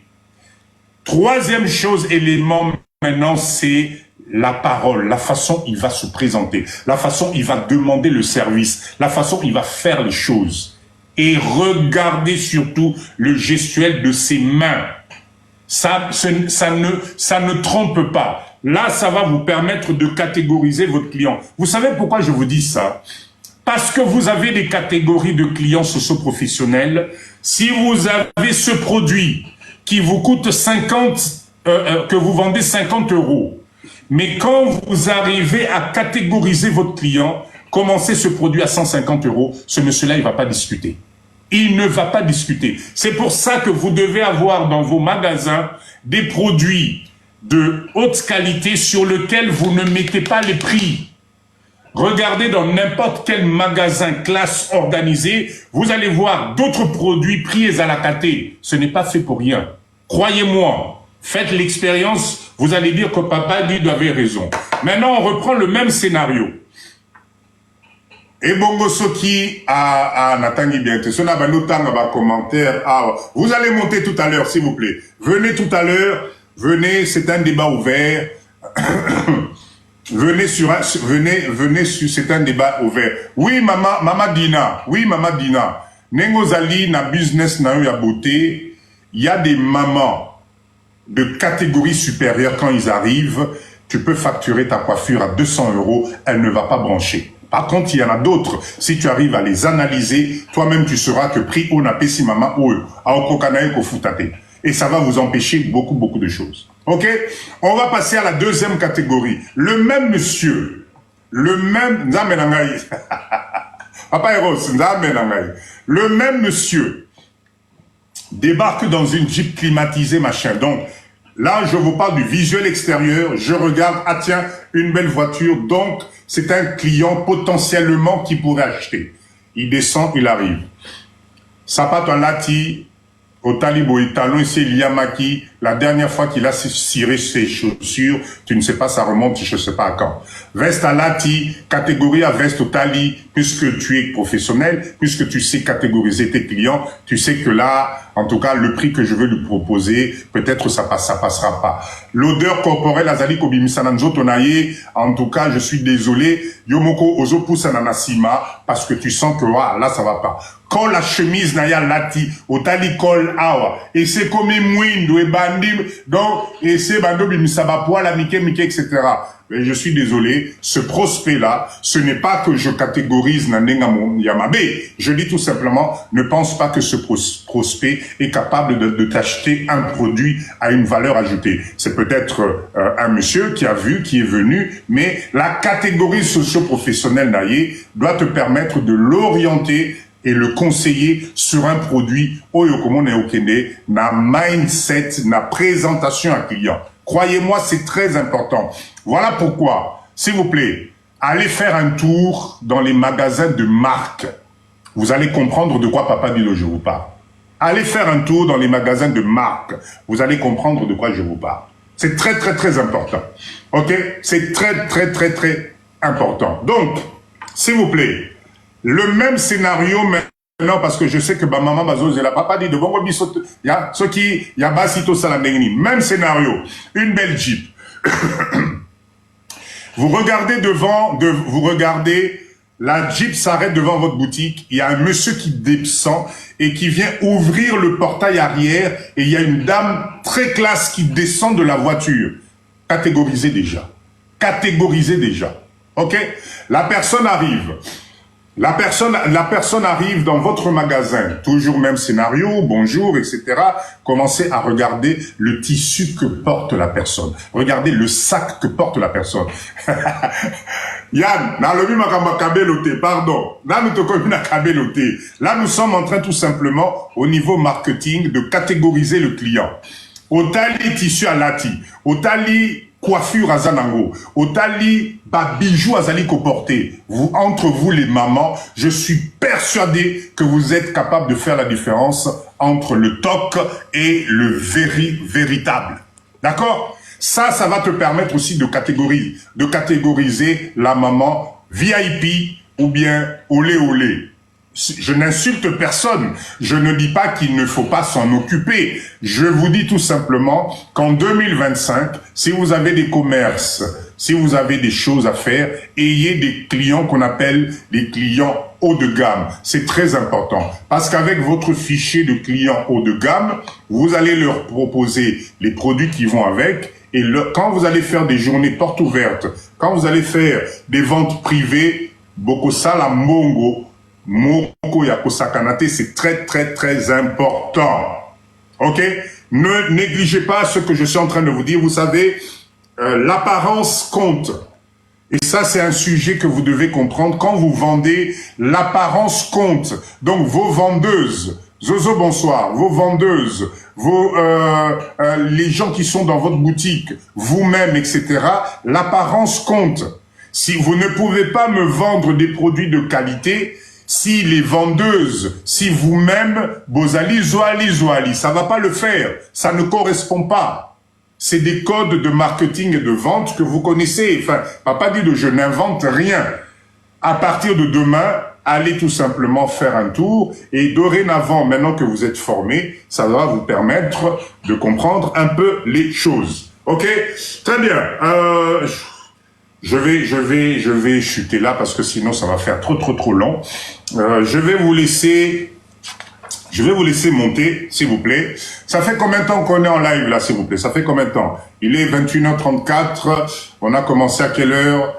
Troisième chose, élément maintenant, c'est la parole, la façon il va se présenter, la façon il va demander le service, la façon il va faire les choses. Et regardez surtout le gestuel de ses mains. Ça ne trompe pas. Là, ça va vous permettre de catégoriser votre client. Vous savez pourquoi je vous dis ça? Parce que vous avez des catégories de clients socio-professionnels. Si vous avez ce produit qui vous coûte 50, que vous vendez 50 €, mais quand vous arrivez à catégoriser votre client, commencez ce produit à 150 €, ce monsieur-là, il ne va pas discuter. Il ne va pas discuter. C'est pour ça que vous devez avoir dans vos magasins des produits de haute qualité sur lesquels vous ne mettez pas les prix. Regardez dans n'importe quel magasin classe organisé, vous allez voir d'autres produits pris à la caté. Ce n'est pas fait pour rien. Croyez-moi, faites l'expérience, vous allez dire que papa, lui, avait raison. Maintenant, on reprend le même scénario. Et Bongo Soki a Natangi Biente, ce n'a pas de commentaire. Vous allez monter tout à l'heure, s'il vous plaît. Venez tout à l'heure, venez, c'est un débat ouvert. Venez sur, c'est un débat ouvert. Oui, Mama Dina, Nengozali na business na yo ya beauté, il y a des mamans de catégorie supérieure quand ils arrivent, tu peux facturer ta coiffure à 200 €, elle ne va pas brancher. Par contre, il y en a d'autres. Si tu arrives à les analyser, toi-même, tu sauras que prix on a payé maman ou à okokanae ko futate. Et ça va vous empêcher beaucoup de choses. Ok? On va passer à la deuxième catégorie. Le même monsieur, le même, Papa Eros, le même monsieur débarque dans une Jeep climatisée, machin. Donc, là, je vous parle du visuel extérieur. Je regarde, ah tiens, une belle voiture. Donc, c'est un client potentiellement qui pourrait acheter. Il descend, il arrive. Sapato Lati, au Talibo et talon ici, Liamaki, la dernière fois qu'il a ciré ses chaussures, tu ne sais pas, ça remonte, je ne sais pas à quand. Veste à Lati, catégorie à veste au Tali, puisque tu es professionnel, puisque tu sais catégoriser tes clients, tu sais que là, En tout cas, le prix que je veux lui proposer, peut-être ça passera pas. L'odeur corporelle azali kobimisana nzoto na ye, en tout cas, je suis désolé. Yomoko ozo poussa nanasima, parce que tu sens que là, ça va pas. Quand la chemise na ya lati, otali kol awa, et c'est comme mouindo et bandim, donc, et c'est bando bimisaba poala, mike, etc. Mais je suis désolé, ce prospect-là, ce n'est pas que je catégorise Nandenga Yamabe. Je dis tout simplement, ne pense pas que ce prospect est capable de t'acheter un produit à une valeur ajoutée. C'est peut-être un monsieur qui a vu, qui est venu, mais la catégorie socio-professionnelle Naye doit te permettre de l'orienter et le conseiller sur un produit Oyokomo Neokende, na mindset, na présentation à client. Croyez-moi, c'est très important. Voilà pourquoi, s'il vous plaît, allez faire un tour dans les magasins de marque. Vous allez comprendre de quoi Papa Dilo je vous parle. Allez faire un tour dans les magasins de marque. Vous allez comprendre de quoi je vous parle. C'est très, très, très important. OK? C'est très, très, très, très important. Donc, s'il vous plaît, le même scénario maintenant, parce que je sais que maman Bazo, elle a pas dit de bon, il y a ce qui, il y a Basito Salamengni. Même scénario. Une belle Jeep. Vous regardez vous regardez, la Jeep s'arrête devant votre boutique, il y a un monsieur qui descend et qui vient ouvrir le portail arrière et il y a une dame très classe qui descend de la voiture. Catégorisez déjà. Catégorisez déjà. OK? La personne arrive. La personne arrive dans votre magasin, toujours même scénario, bonjour, etc. Commencez à regarder le tissu que porte la personne. Regardez le sac que porte la personne. Yann, pardon. Là, nous sommes en train tout simplement, au niveau marketing, de catégoriser le client. Otali tissu alati, otali coiffure azanango, otali bijou azali koporté. Vous, entre vous les mamans, je suis persuadé que vous êtes capable de faire la différence entre le toc et le véritable. D'accord? Ça va te permettre aussi de catégoriser la maman VIP ou bien olé olé. Je n'insulte personne. Je ne dis pas qu'il ne faut pas s'en occuper. Je vous dis tout simplement qu'en 2025, si vous avez des commerces, si vous avez des choses à faire, ayez des clients qu'on appelle des clients haut de gamme. C'est très important. Parce qu'avec votre fichier de clients haut de gamme, vous allez leur proposer les produits qui vont avec. Et quand vous allez faire des journées portes ouvertes, quand vous allez faire des ventes privées, Bokosala Mongo, Moko Yakosakanate, c'est très, très, très important. OK? Ne négligez pas ce que je suis en train de vous dire. Vous savez, l'apparence compte. Et ça, c'est un sujet que vous devez comprendre. Quand vous vendez, l'apparence compte. Donc, vos vendeuses, Zozo, bonsoir, vos vendeuses, les gens qui sont dans votre boutique, vous-même, etc., l'apparence compte. Si vous ne pouvez pas me vendre des produits de qualité, si les vendeuses, si vous-même, Bozali, Zoali, ça va pas le faire. Ça ne correspond pas. C'est des codes de marketing et de vente que vous connaissez. Enfin, Papa dit que je n'invente rien. À partir de demain, allez tout simplement faire un tour. Et dorénavant, maintenant que vous êtes formé, ça va vous permettre de comprendre un peu les choses. OK? Très bien. Je vais chuter là parce que sinon ça va faire trop long. Je vais vous laisser monter, s'il vous plaît. Ça fait combien de temps qu'on est en live là, s'il vous plaît? Ça fait combien de temps? Il est 21h34. On a commencé à quelle heure?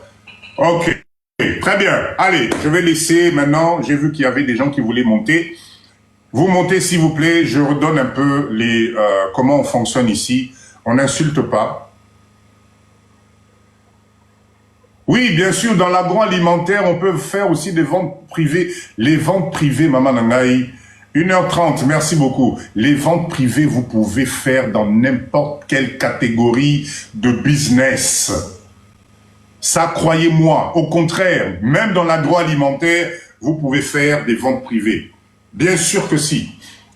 OK. Très bien. Allez, je vais laisser maintenant. J'ai vu qu'il y avait des gens qui voulaient monter. Vous montez, s'il vous plaît. Je redonne un peu comment on fonctionne ici. On n'insulte pas. Oui, bien sûr, dans l'agroalimentaire, on peut faire aussi des ventes privées. Les ventes privées, Maman Nangaï, 1h30, merci beaucoup. Les ventes privées, vous pouvez faire dans n'importe quelle catégorie de business. Ça, croyez-moi, au contraire, même dans l'agroalimentaire, vous pouvez faire des ventes privées. Bien sûr que si.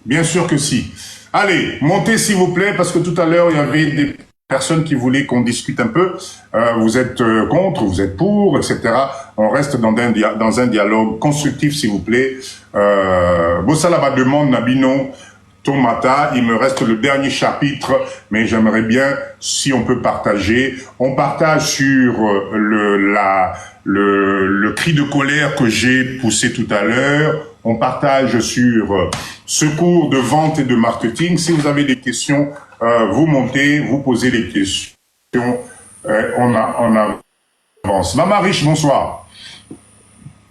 Bien sûr que si. Allez, montez s'il vous plaît, parce que tout à l'heure, il y avait des personnes qui voulaient qu'on discute un peu. Vous êtes contre, vous êtes pour, etc. On reste dans un dialogue constructif, s'il vous plaît. Bossala va demande Nabino. Tomata. Il me reste le dernier chapitre, mais j'aimerais bien si on peut partager. On partage sur le cri de colère que j'ai poussé tout à l'heure. On partage sur secours de vente et de marketing. Si vous avez des questions, vous montez, vous posez les questions. On avance. Maman Riche, bonsoir.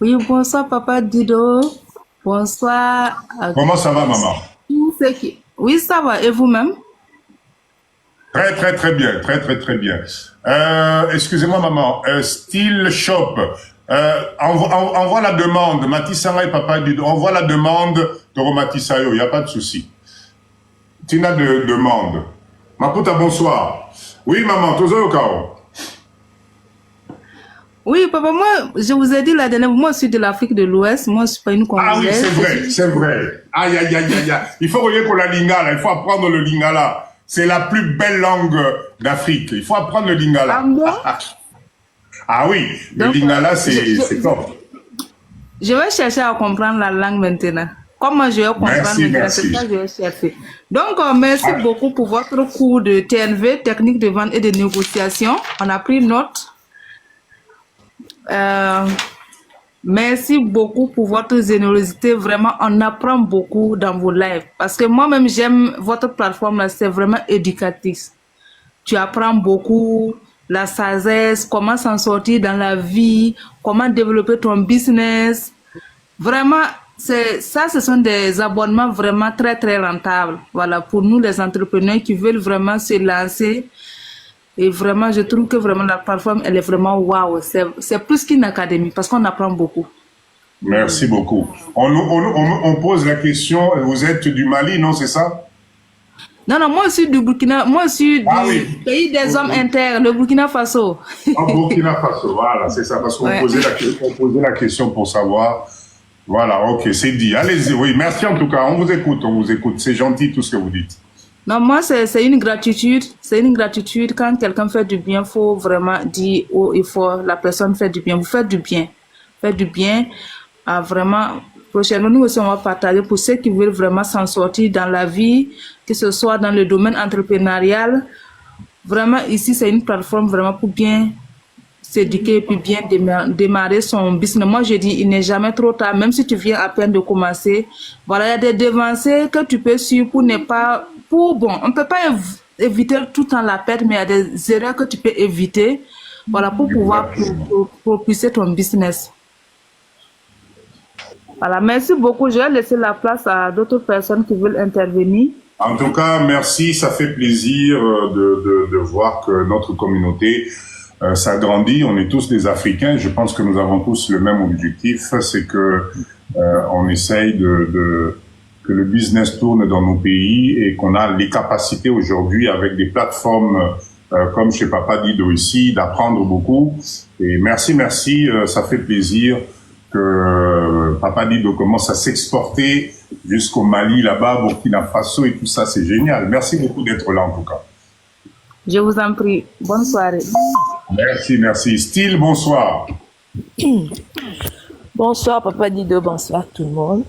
Oui, bonsoir, Papa Dido. Bonsoir. Comment ça va, maman? Oui, ça va. Et vous-même? Très, très, très bien. Très, très, très bien. Excusez-moi, maman. Style Shop. Envoie la demande. Matisanga et Papa Dido. Envoie la demande de Romatisayo. Il n'y a pas de souci. Tina de demande. Maputa, bonsoir. Oui, maman. Tozo Okao. Oui, papa, moi, je vous ai dit la dernière fois, moi, je suis de l'Afrique de l'Ouest. Moi, je suis pas une Congolaise. Ah oui, c'est vrai, c'est vrai. Aïe, aïe, aïe, aïe, aïe. Il faut regarder pour la lingala. Il faut apprendre le lingala. C'est la plus belle langue d'Afrique. Il faut apprendre le lingala. Ah bon? Ah oui, le lingala, c'est top. Je vais chercher à comprendre la langue maintenant. Comment je vais comprendre maintenant, c'est ça que je vais chercher. Donc, merci beaucoup pour votre cours de TNV, technique de vente et de négociation. On a pris note. Merci beaucoup pour votre générosité. Vraiment, on apprend beaucoup dans vos lives. Parce que moi-même, j'aime votre plateforme. C'est vraiment éducatif. Tu apprends beaucoup la sagesse, comment s'en sortir dans la vie, comment développer ton business. Vraiment, ça, ce sont des abonnements vraiment très, très rentables. Voilà, pour nous, les entrepreneurs qui veulent vraiment se lancer. Et vraiment, je trouve que vraiment la plateforme, elle est vraiment waouh. C'est plus qu'une académie parce qu'on apprend beaucoup. Merci beaucoup. On pose la question, vous êtes du Mali, non, c'est ça? Non, non, moi je suis du Burkina, moi je suis du pays des hommes inter, le Burkina Faso. Ah, Burkina Faso, voilà, c'est ça, parce qu'on posait la question pour savoir. Voilà, ok, c'est dit. Allez-y, oui, merci en tout cas, on vous écoute, c'est gentil tout ce que vous dites. Non, moi, c'est une gratitude. C'est une gratitude. Quand quelqu'un fait du bien, il faut vraiment dire, oh, il faut, la personne fait du bien. Vous faites du bien. Faites du bien. Vraiment, prochainement, nous aussi, on va partager pour ceux qui veulent vraiment s'en sortir dans la vie, que ce soit dans le domaine entrepreneurial. Vraiment, ici, c'est une plateforme vraiment pour bien s'éduquer et puis bien démarrer son business. Moi, je dis, il n'est jamais trop tard, même si tu viens à peine de commencer. Voilà, il y a des devancées que tu peux suivre pour ne pas... Bon, on ne peut pas éviter tout le temps la perte, mais il y a des erreurs que tu peux éviter, voilà, pour pouvoir propulser ton business. Voilà, merci beaucoup. Je vais laisser la place à d'autres personnes qui veulent intervenir. En tout cas, merci. Ça fait plaisir de voir que notre communauté s'agrandit. On est tous des Africains. Je pense que nous avons tous le même objectif, c'est que on essaye que le business tourne dans nos pays et qu'on a les capacités aujourd'hui avec des plateformes comme chez Papa Dido ici, d'apprendre beaucoup. Et merci, ça fait plaisir que Papa Dido commence à s'exporter jusqu'au Mali, là-bas, Burkina Faso et tout ça, c'est génial. Merci beaucoup d'être là en tout cas. Je vous en prie. Bonne soirée. Merci. Style, bonsoir. Bonsoir, Papa Dido, bonsoir tout le monde.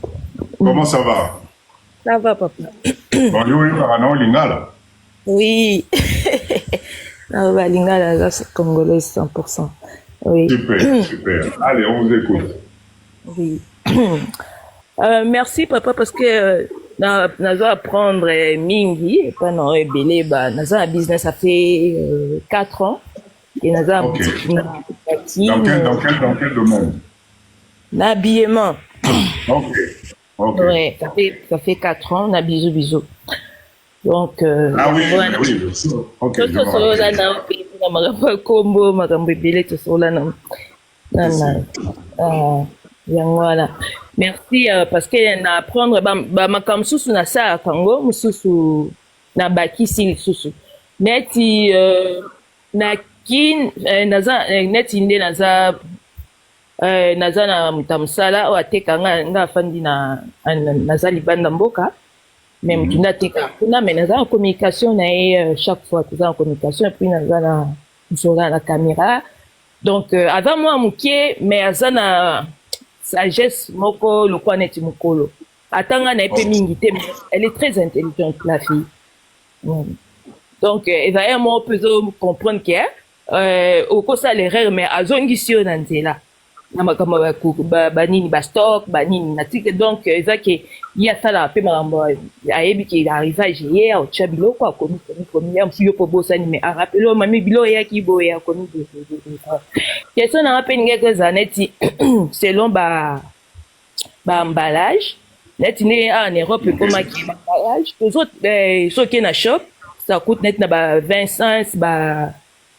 Comment ça va? Ça va, papa. Bonjour, Lingala. Oui. Lingala, c'est congolais 100%. Oui. Super. Allez, on vous écoute. Oui. Merci, papa, parce que nous apprendre Mingi, et pas non, Belé, nous un business, ça fait 4 ans. Et nous avons Dans quel domaine? L'habillement. Ok. Ouais, ça fait 4 ans, on a bisous. Donc, ah oui, voilà. Oui, bien sûr. Ok. Voilà. Merci parce que na apprendre makam susu na sa Congo mususu na bakisi susu neti na kin naza neti nde naza na mtamsala o ateka nga fandi na naza libanda mboka même tu n'ateka kuna mais naza en communication na chaque fois tu en communication et puis naza na nzola na caméra donc avant moi mukie mais azana sagesse moko lokwa neti mukolo Attends, elle est très intelligente, la fille. Donc, elle va un mot peut comprendre que, au cours ça l'erreur, mais à zongisio nanzela. Namakama banini stock, banini natique. Donc, ça qui il y a ça là, peu marambo, ayebi qui arrive à gérer, au chabilo quoi, comme il y a un petit peu bossa mais à rappeler, mami bilo ya qui boya comme question n'a pas une quelques années selon emballage. Net né en Europe comme qui emballage. Les autres, ceux qui na shop, ça coûte net na 20 cents,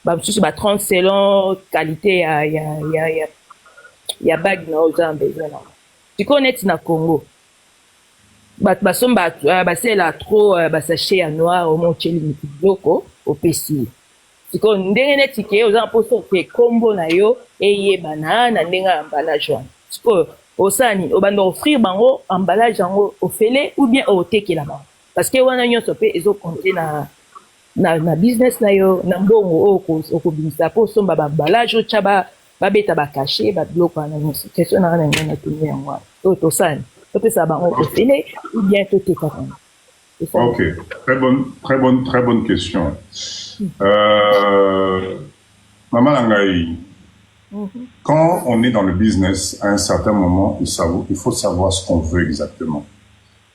30 selon qualité ya bag na oza besoin na. Tu connais na Congo. C'est là trop sachet à noir au moncheli loko au PC. Tu connais ndenge neti ke oza poso ke combo na yo eye banana ndenge emballage wana. Tu connais osani obanda offrir bango emballage yango ofele ou bien otekela bango. Parce que wana nyonso pe ezo compter na business na yo na mbongo okobimisa po somba emballage chaba babeta bakache babiloko wana nyonso question na ngana tunu yango to sani to ça bango ofele ou bien toteka bango. Ok, très bonne question. Maman Langaï, quand on est dans le business, à un certain moment, il faut savoir ce qu'on veut exactement.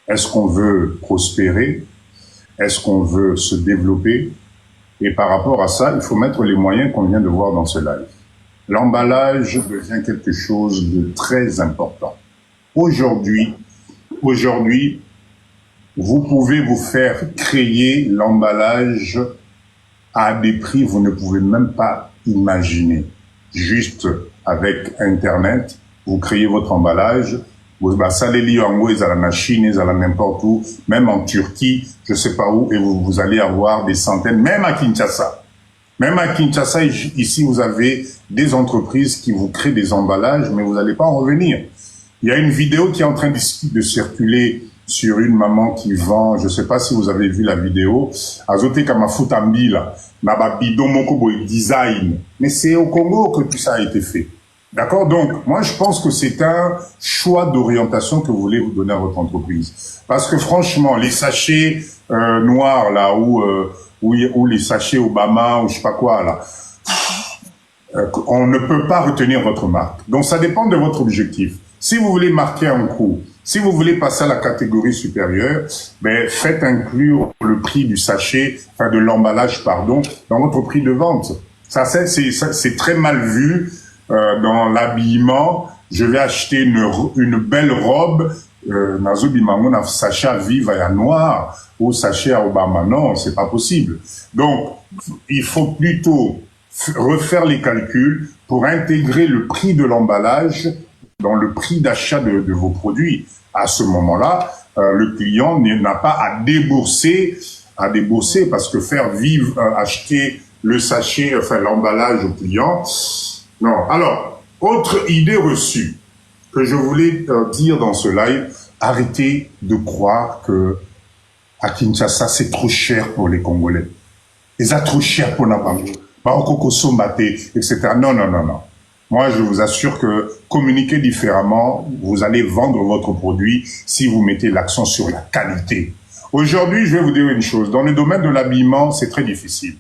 Est-ce qu'on veut prospérer? Est-ce qu'on veut se développer? Et par rapport à ça, il faut mettre les moyens qu'on vient de voir dans ce live. L'emballage devient quelque chose de très important. Aujourd'hui, vous pouvez vous faire créer l'emballage à des prix que vous ne pouvez même pas imaginer. Juste avec Internet, vous créez votre emballage, vous allez en Chine, ils allez n'importe où, même en Turquie, je sais pas où, et vous allez avoir des centaines, même à Kinshasa. Même à Kinshasa, ici, vous avez des entreprises qui vous créent des emballages, mais vous n'allez pas en revenir. Il y a une vidéo qui est en train de circuler sur une maman qui vend, je sais pas si vous avez vu la vidéo, Azote Kamafutambi, là, Naba Bidon Mokobo Design. Mais c'est au Congo que tout ça a été fait. D'accord? Donc, moi, je pense que c'est un choix d'orientation que vous voulez vous donner à votre entreprise. Parce que franchement, les sachets noirs, là, ou les sachets Obama, ou je sais pas quoi, là, on ne peut pas retenir votre marque. Donc, ça dépend de votre objectif. Si vous voulez marquer un coup, si vous voulez passer à la catégorie supérieure, ben, faites inclure le prix du sachet, enfin, de l'emballage, pardon, dans votre prix de vente. Ça, c'est très mal vu. Dans l'habillement, je vais acheter une belle robe, un sachet à vive à noir ou sachet à Obama. Non, c'est pas possible. Donc, il faut plutôt refaire les calculs pour intégrer le prix de l'emballage dans le prix d'achat de vos produits. À ce moment-là, le client n'a pas à débourser parce que faire vivre, acheter le sachet, enfin l'emballage au client. Non. Alors, autre idée reçue que je voulais dire dans ce live, arrêtez de croire que à Kinshasa, c'est trop cher pour les Congolais. C'est trop cher pour Nabango. Etc. Non. Moi, je vous assure que communiquer différemment, vous allez vendre votre produit si vous mettez l'accent sur la qualité. Aujourd'hui, je vais vous dire une chose. Dans le domaine de l'habillement, c'est très difficile.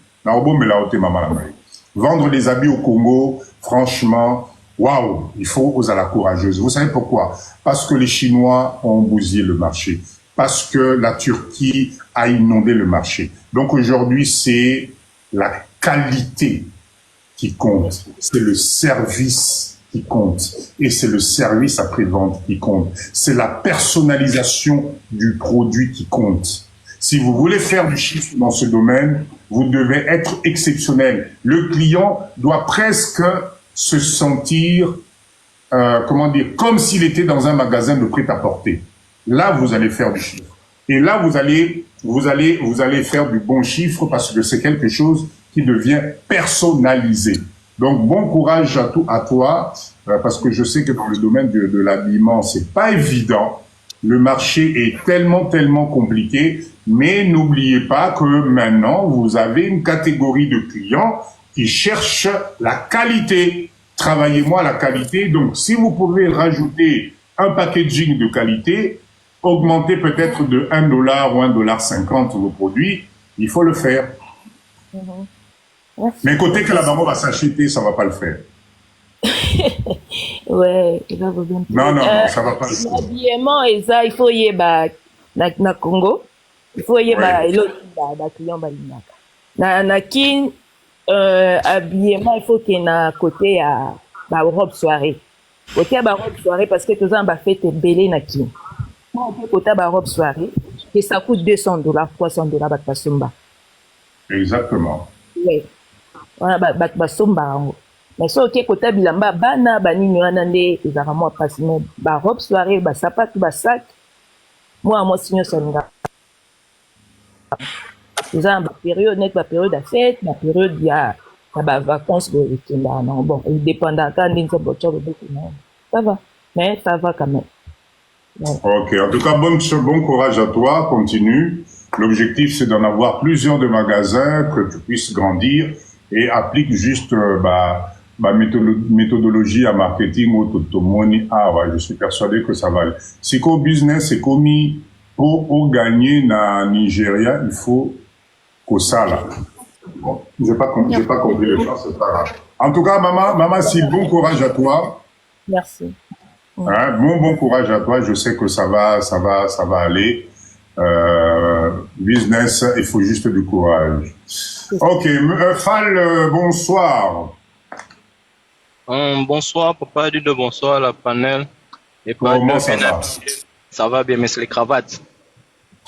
Vendre des habits au Congo, franchement, waouh, il faut oser la courageuse. Vous savez pourquoi? Parce que les Chinois ont bousillé le marché. Parce que la Turquie a inondé le marché. Donc aujourd'hui, c'est la qualité qui compte. C'est le service qui compte. Et c'est le service après-vente qui compte. C'est la personnalisation du produit qui compte. Si vous voulez faire du chiffre dans ce domaine, vous devez être exceptionnel. Le client doit presque se sentir, comme s'il était dans un magasin de prêt-à-porter. Là, vous allez faire du chiffre. Et là, vous allez faire du bon chiffre parce que c'est quelque chose qui devient personnalisé. Donc, bon courage à toi, parce que je sais que dans le domaine de l'habillement, c'est pas évident. Le marché est tellement compliqué, mais n'oubliez pas que maintenant, vous avez une catégorie de clients qui cherchent la qualité. Travaillez-moi la qualité. Donc, si vous pouvez rajouter un packaging de qualité, augmenter peut-être de 1 dollar ou 1,50 $ vos produits, il faut le faire. Mais côté que la maman va s'acheter, ça va pas le faire. Ouais, il va revenir. Non, ça va pas le faire. L'habillement, et ça, il faut y aller na Congo. Il faut y aller ba client ba linaka. Na kin habillement, il faut qu'il y ait na côté à ba robe soirée. Côté à ba robe soirée parce que tout ça ba fête belé na kin. Côté à ba robe soirée, que ça coûte 200 $, 300 $ ba pasumba. Exactement. Ouais. Voilà ba pasumba. Mais ça ok côté bilamba bana banini wana nde ezaka moi passe ba robe soirée ba sapato ba sac. Moi signor songa. Nous avons une période de fête, une période de vacances. Bon, dépendant quand ça va, mais ça va quand même. Ouais. Ok, en tout cas, bon courage à toi, continue. L'objectif, c'est d'en avoir plusieurs de magasins, que tu puisses grandir et applique juste méthodologie à marketing au Totomoni. Ah ouais, je suis persuadé que ça va aller. Si qu'au business, c'est commis pour gagner na Nigeria, il faut qu'au ça là. Bon, j'ai pas compris le plan, c'est pas grave. En tout cas, maman, si bon courage à toi. Merci. Hein, bon courage à toi. Je sais que ça va aller. Business, il faut juste du courage. Ok, Fall, bonsoir. Bonsoir, papa, dis de bonsoir à la panel. Et pas Comment ça va? Ça va bien, mais c'est les cravates.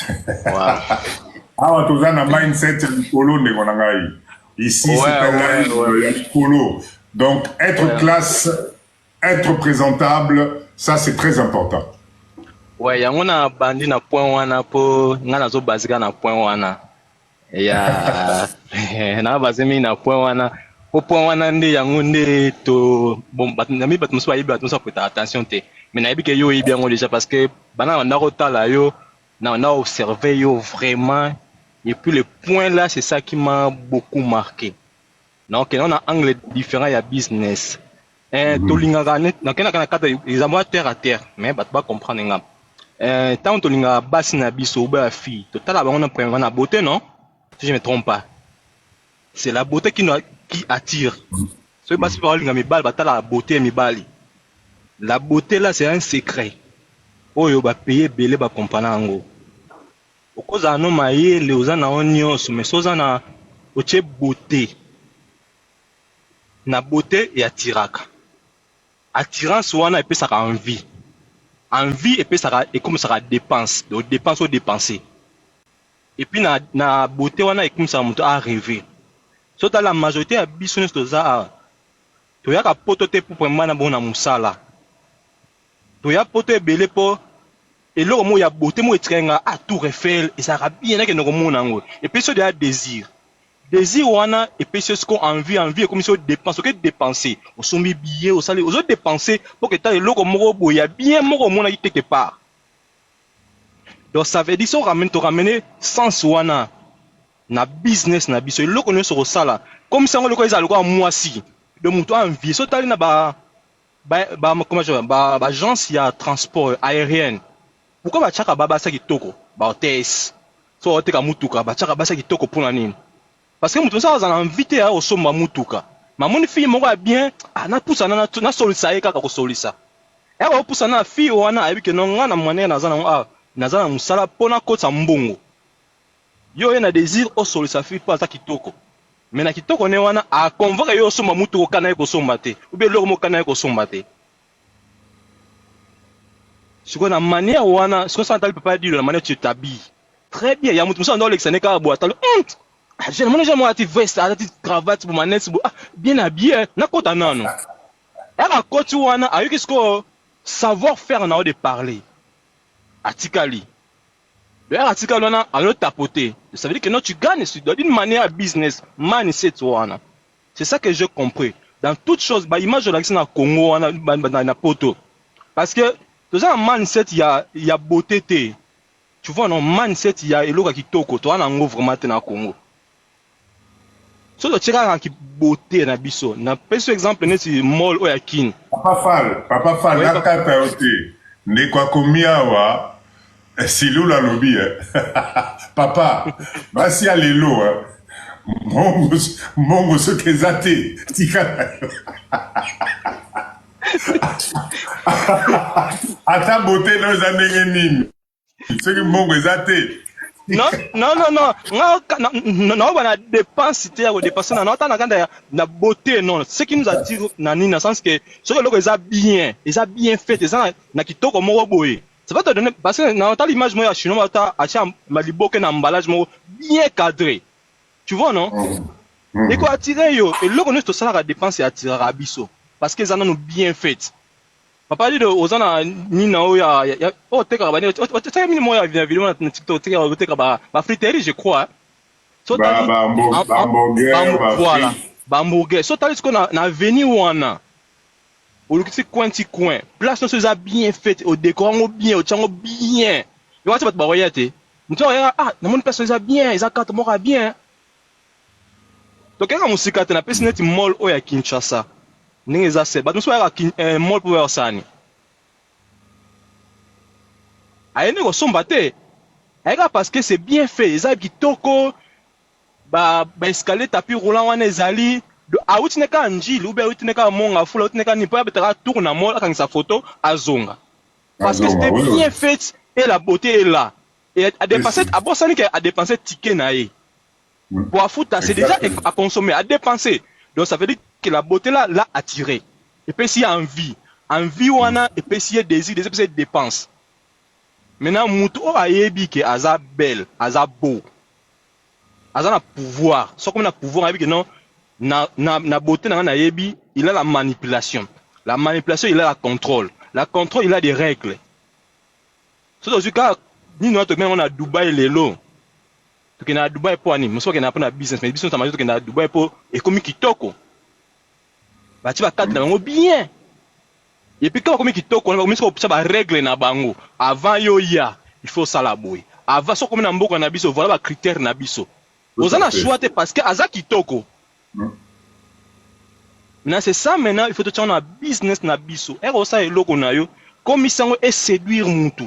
Wow. Ah, tu as un mindset Nicolo Negonangai. Ici, c'est un Nicolo. Donc, être classe, être présentable, ça, c'est très important. Ouais, il y a un bandit na point wana po ngana zo basika na point wana. Ya na bazemi na point wana. Po point wana ndi yango ndi to bon batami batmuso ayibi batmuso prêter attention te. Mais na yebi ke yo yebi yango déjà parce que bana na kotala yo na on a observé yo vraiment et puis le point là c'est ça qui m'a beaucoup marqué. Donc on a un angle différent ya business. Tolinga net na kena kata ils amoient terre à terre mais bat pas comprendre ngam. Tant tolinga basi na biso ba fille total ba on a prendre na beauté non si je me trompe pas c'est la beauté qui attire so basi ba linga mi bal batala la beauté mi bali la beauté là c'est un secret oyo ba payer belé ba comprendre ngo okoza no mayele oza na onyoso mais soza na oche beauté na beauté et attiraka attirance wana epesaka envie epesaka et comme ça dépense donc dépense ou dépenser et puis na beauté wana comme ça moto a rêver so ta la majorité ya biso nyonso toza toyaka poto te pour vraiment na bona musala toya poto ebele po eloko mo ya beauté mo etikanga a Tour Eiffel ezaka bien na ke nokomona ngo et puis so de désir wana et puis c'est ce qu'on envie comme si on dépense que dépenser on sombi billet au salaire aux autres dépenser pour que tu eloko moko boya bien moko mona quelque part donc ça veut dire so ramener sens wana na business na biso eloko no so sala comme ça ngolo ko ezala ko mwasi de muto envie so tali na comment je ba agence ya transport aérien pourquoi ba chaka baba sa kitoko ba hôtesse so oteka mutuka ba chaka basa kitoko pour nini parce que muto ça a invité à osomba mutuka mamoni fille moko bien na poussa na solisa ye kaka ko solisa e ko poussa na fille wana ayebi ke no ngana mwana nazana musala pona kota mbongo yo na désir o solisa fille pas za kitoko mais na kitoko ne wana a convoque yo somba mutuko kana ye ko somba te ou bien loko mo kana ye ko somba te siko na manière wana siko ça papa dit la manière tu t'habilles très bien ya mutu ça dans l'examen ka boata j'ai mon ati veste ati cravate pour manette bien habillé na kota nano era koti wana ayuki sko savoir faire na de parler atikali le atikali wana alo tapoter ça veut dire que non tu gagnes d'une manière business mindset wana c'est ça que j'ai compris dans toute chose ba image de na Congo wana na poto parce que dans un mindset il y a beauté te tu vois non mindset il y a eloko kitoko to wana ngo vraiment te na Congo so to tira ki beauté na biso na peso exemple neti mall o ya kin papa Fall na kata yote ne kwa komiawa C'est l'eau la lobby, hein. Papa, voici à l'élo, hein. Mongo ce que zate. Ata beauté nos années. Ce que mongo zate. Non, on dépense, on dépense, na beauté, non. Ce qui nous attire, dans le sens que, ce que l'on a bien fait, na qui toque au moroboé. Ça va te donner, parce que dans l'image, moi, je suis maliboke un emballage bien cadré. Tu vois, non? Et quoi, attirer, yo. Et l'on est tout ça, la dépense, et attirer à Bisso. Parce qu'ils en ont bien fait. Papa dit aux gens ni na oya oh teka ba teka mini moya vidéo na TikTok teka ba friterie je crois so voilà hamburger so tali ko na venir wana au luxe coin place no ça bien fait au décor bien au chango bien yo wati bat ba royate mutu ya na mon personne ça bien ils a carte mora bien donc quand musika na pesi net mall oya Kinshasa ninge za se but nso ya mall pour versani ayene ko somba te ayeka parce que c'est bien fait eza kitoko ba escalier tapis roulant wana ezali awuti neka njili ube awuti neka monga fula awuti neka nipo ya betaka tour na mall akangisa photo azonga parce que c'était bien fait et la beauté est là et à dépenser à bosani que à dépenser ticket na ye pour afuta c'est déjà à consommer à dépenser donc ça veut dire que la beauté là l'a attiré et puis s'il y a envie wana et puis s'il y a désir puis s'il y a dépense maintenant mutu o ayebi que aza belle aza beau aza na pouvoir so comme na pouvoir ayebi que non na beauté na yebi il a la manipulation il a la contrôle il a des règles so dans ce cas ni nous to on a Dubaï lelo to na Dubaï pour ani muso ke na na business mais business tamazo to na Dubaï pour ekomi kitoko ba ti ba cadre na bien et puis quand comme kitoko on va commencer ba règle na bango avant yo ya il faut ça la boy avant so comme na mboko na biso voilà ba critère na biso ozana choix parce que aza kitoko maintenant c'est ça maintenant il faut te na business na biso et ça eloko na yo comme isango et séduire mutu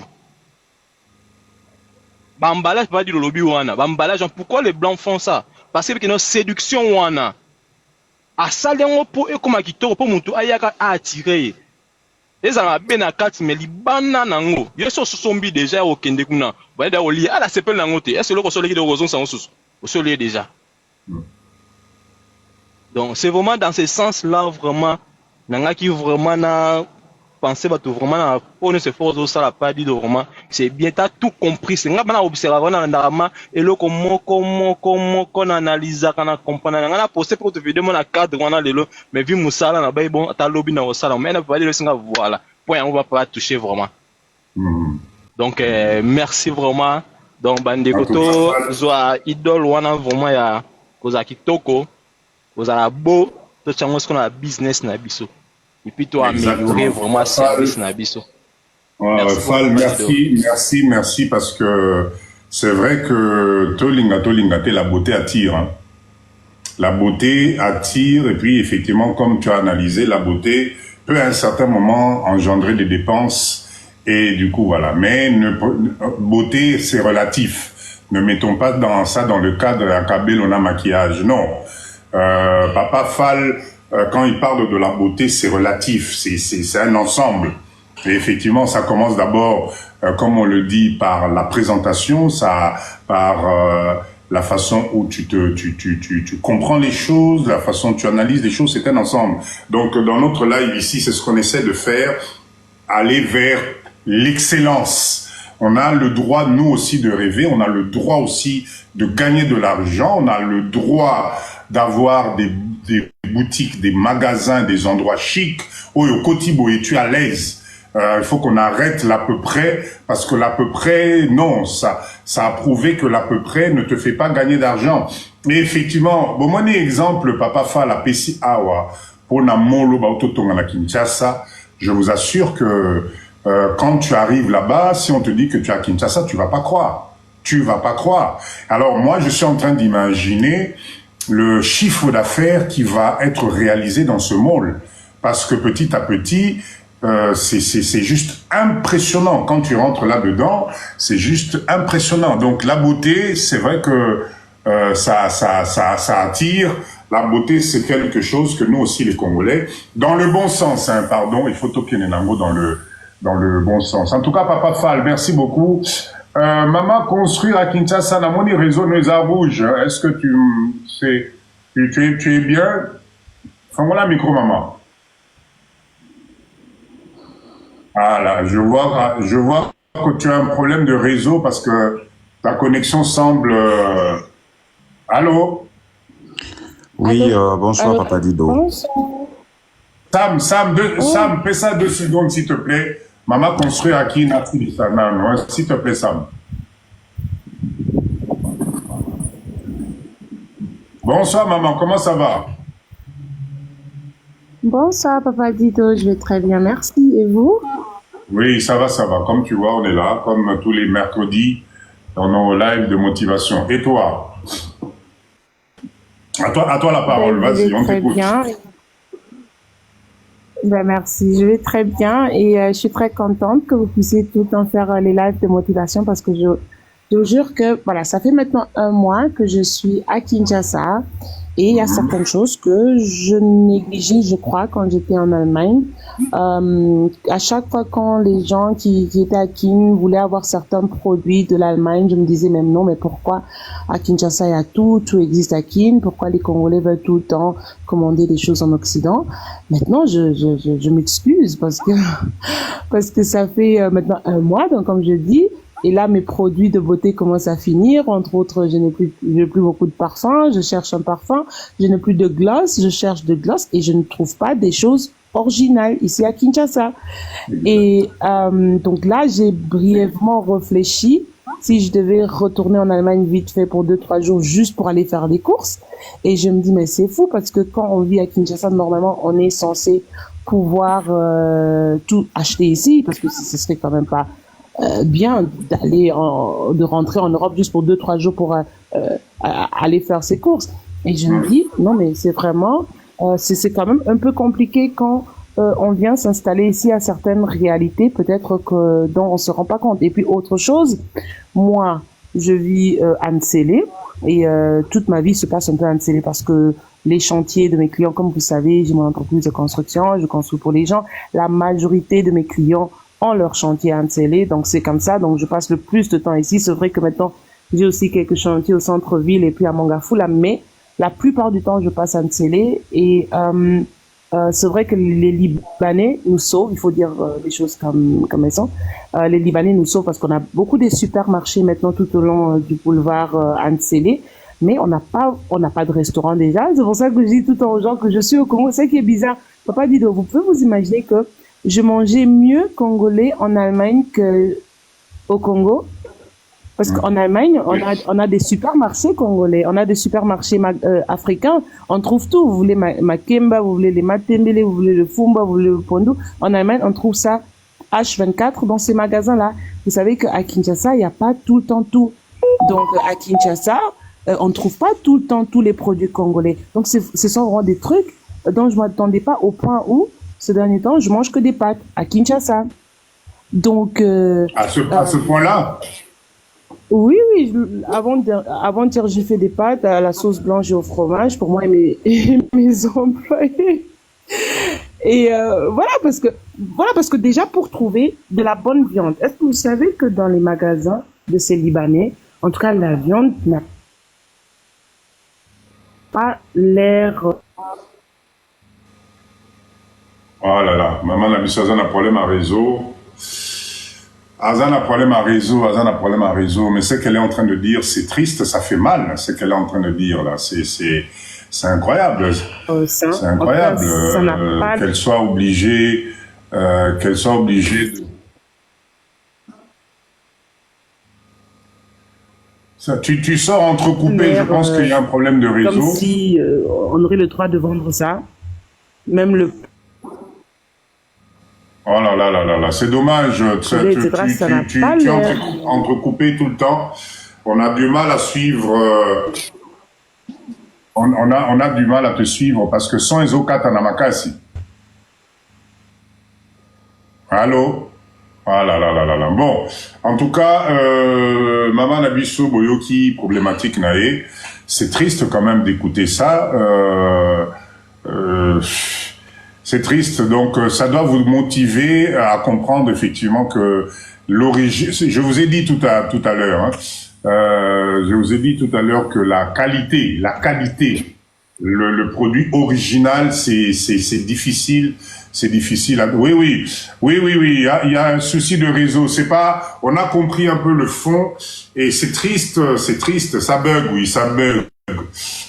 ba emballage pas dit le lobby wana ba emballage pourquoi les blancs font ça parce que nos séduction wana a salengo po e comme kitoko po mutu ayaka attirer les ana ben na carte mais libana nango yeso sombi déjà au kende kuna ba da oli ala sepel nango te est-ce loko soleki de rozon sans sous au soleil déjà donc c'est vraiment dans ce sens là vraiment nanga qui vraiment na penser ba tout vraiment na on se force au ça la pas dit de vraiment c'est bien t'as tout compris c'est ngaba na observer wana ndama eloko moko na analyser kana comprendre nga na poster pour te vidéo na cadre wana lelo mais vu musala na bay bon ta lobby na osala mais na pas dire singa voilà point on va pas toucher vraiment donc merci vraiment donc bandekoto zoa idole wana vraiment ya koza kitoko koza beau to chango ce qu'on a business na biso et puis toi améliorer vraiment service na biso. Merci parce que c'est vrai que tolinga la beauté attire hein. La beauté attire et puis effectivement comme tu as analysé la beauté peut à un certain moment engendrer des dépenses et du coup voilà mais beauté c'est relatif ne mettons pas dans ça dans le cadre de la cabellona maquillage non Papa Fall quand il parle de la beauté, c'est relatif, c'est un ensemble. Et effectivement, ça commence d'abord, comme on le dit, par la présentation, par la façon où tu comprends les choses, la façon dont tu analyses les choses, c'est un ensemble. Donc, dans notre live ici, c'est ce qu'on essaie de faire, aller vers l'excellence. On a le droit, nous aussi, de rêver, on a le droit aussi de gagner de l'argent, on a le droit d'avoir des boutiques, des magasins, des endroits chics, où au Kotibo et tu es à l'aise. Il faut qu'on arrête l'à peu près, parce que l'à peu près, non, ça a prouvé que l'à peu près ne te fait pas gagner d'argent. Mais effectivement, bon, moi, un exemple, Papa Fa, la Pessi Awa, pour na molo bautotonga na Kinshasa, je vous assure que quand tu arrives là-bas, si on te dit que tu es à Kinshasa, tu vas pas croire. Tu vas pas croire. Alors moi, je suis en train d'imaginer le chiffre d'affaires qui va être réalisé dans ce mall. Parce que petit à petit, c'est juste impressionnant. Quand tu rentres là-dedans, c'est juste impressionnant. Donc la beauté, c'est vrai que ça attire. La beauté, c'est quelque chose que nous aussi, les Congolais, dans le bon sens, hein, pardon, il faut toquer Nenango dans le bon sens. En tout cas, Papa Fall, merci beaucoup. Maman, construire à Kinshasa, dans mon réseau Neuza Rouge, est-ce que tu es bien? Fais-moi la micro, maman. Voilà, je vois que tu as un problème de réseau parce que ta connexion semble... Allô? Oui, Allô? bonsoir, Allô? Papa Dido. Bonsoir. Sam, fais ça 2 secondes, s'il te plaît. Maman construit à qui s'il te plaît, Sam. Bonsoir, maman, comment ça va? Bonsoir, Papa Dido, je vais très bien, merci. Et vous? Oui, ça va. Comme tu vois, on est là, comme tous les mercredis, dans nos lives de motivation. Et toi? À toi la parole, Ben, je vas-y, vais on très t'écoute. bien. Ben, merci, je vais très bien et je suis très contente que vous puissiez tout le temps faire les lives de motivation parce que je vous jure que voilà, ça fait maintenant 1 mois que je suis à Kinshasa et il y a certaines choses que je négligeais, je crois, quand j'étais en Allemagne. À chaque fois quand les gens qui étaient à Kin voulaient avoir certains produits de l'Allemagne, je me disais même non, mais pourquoi à Kinshasa il y a tout existe à Kin, pourquoi les Congolais veulent tout le temps commander des choses en Occident? Maintenant, je m'excuse parce que ça fait maintenant 1 mois, donc comme je dis, et là, mes produits de beauté commencent à finir. Entre autres, je n'ai plus beaucoup de parfums. Je cherche un parfum. Je n'ai plus de gloss. Je cherche de gloss et je ne trouve pas des choses originales ici à Kinshasa. Et donc là, j'ai brièvement réfléchi si je devais retourner en Allemagne vite fait pour 2-3 jours juste pour aller faire des courses. Et je me dis, mais c'est fou parce que quand on vit à Kinshasa, normalement, on est censé pouvoir tout acheter ici parce que ce serait quand même pas bien de rentrer en Europe juste pour 2-3 jours pour aller faire ses courses. Et je me dis, non, mais c'est vraiment, c'est quand même un peu compliqué quand on vient s'installer ici à certaines réalités, peut-être que dont on se rend pas compte. Et puis autre chose, moi, je vis à Nsele et toute ma vie se passe un peu à Nsele parce que les chantiers de mes clients, comme vous savez, j'ai mon entreprise de construction, je construis pour les gens. La majorité de mes clients ont leur chantier à Nsele, donc c'est comme ça. Donc je passe le plus de temps ici. C'est vrai que maintenant j'ai aussi quelques chantiers au centre-ville et puis à Mangafula, mais la plupart du temps je passe à Nsele et c'est vrai que les Libanais nous sauvent, il faut dire les choses comme elles sont. Les Libanais nous sauvent parce qu'on a beaucoup de supermarchés maintenant tout au long du boulevard Nsele, mais on n'a pas de restaurant déjà. C'est pour ça que je dis tout le temps aux gens que je suis au Congo. C'est ça qui est bizarre. Papa Dido, vous pouvez vous imaginer que je mangeais mieux congolais en Allemagne que au Congo. Parce qu'en Allemagne, on a des supermarchés congolais, on a des supermarchés africains, on trouve tout. Vous voulez Makemba, vous voulez les Matembele, vous voulez le Fumba, vous voulez le Pondu. En Allemagne, on trouve ça H24 dans ces magasins-là. Vous savez qu'à Kinshasa, il n'y a pas tout le temps tout. Donc à Kinshasa, on ne trouve pas tout le temps tous les produits congolais. Donc ce sont vraiment des trucs dont je ne m'attendais pas au point où, ce dernier temps, je mange que des pâtes à Kinshasa. Donc... à ce point-là? Oui, avant de dire j'ai fait des pâtes à la sauce blanche et au fromage pour moi et mes employés. Et voilà parce que déjà pour trouver de la bonne viande, est-ce que vous savez que dans les magasins de ces Libanais, en tout cas la viande n'a pas l'air... Oh là là, maman a vu un problème à réseau. Azan a problème à réseau, mais ce qu'elle est en train de dire, c'est triste, ça fait mal, ce qu'elle est en train de dire là, c'est incroyable, c'est incroyable qu'elle soit obligée, de... Ça, tu sors entrecoupé, je pense qu'il y a un problème de réseau. Comme si on aurait le droit de vendre ça, même le... Oh là là là là là, c'est dommage, tu es entrecoupé tout le temps. On a du mal à suivre, on a du mal à te suivre parce que sans Ezoka Tanamakasi. Allô? Ah là là là là là. Bon, en tout cas, Maman Nabiso Boyoki, problématique nae, c'est triste quand même d'écouter ça. C'est triste, donc ça doit vous motiver à comprendre effectivement que l'origine. Je vous ai dit tout à l'heure. Hein, je vous ai dit tout à l'heure que la qualité, le produit original, c'est difficile. C'est difficile. Oui. Il y a un souci de réseau. C'est pas. On a compris un peu le fond et c'est triste. Ça bug, oui, ça bug.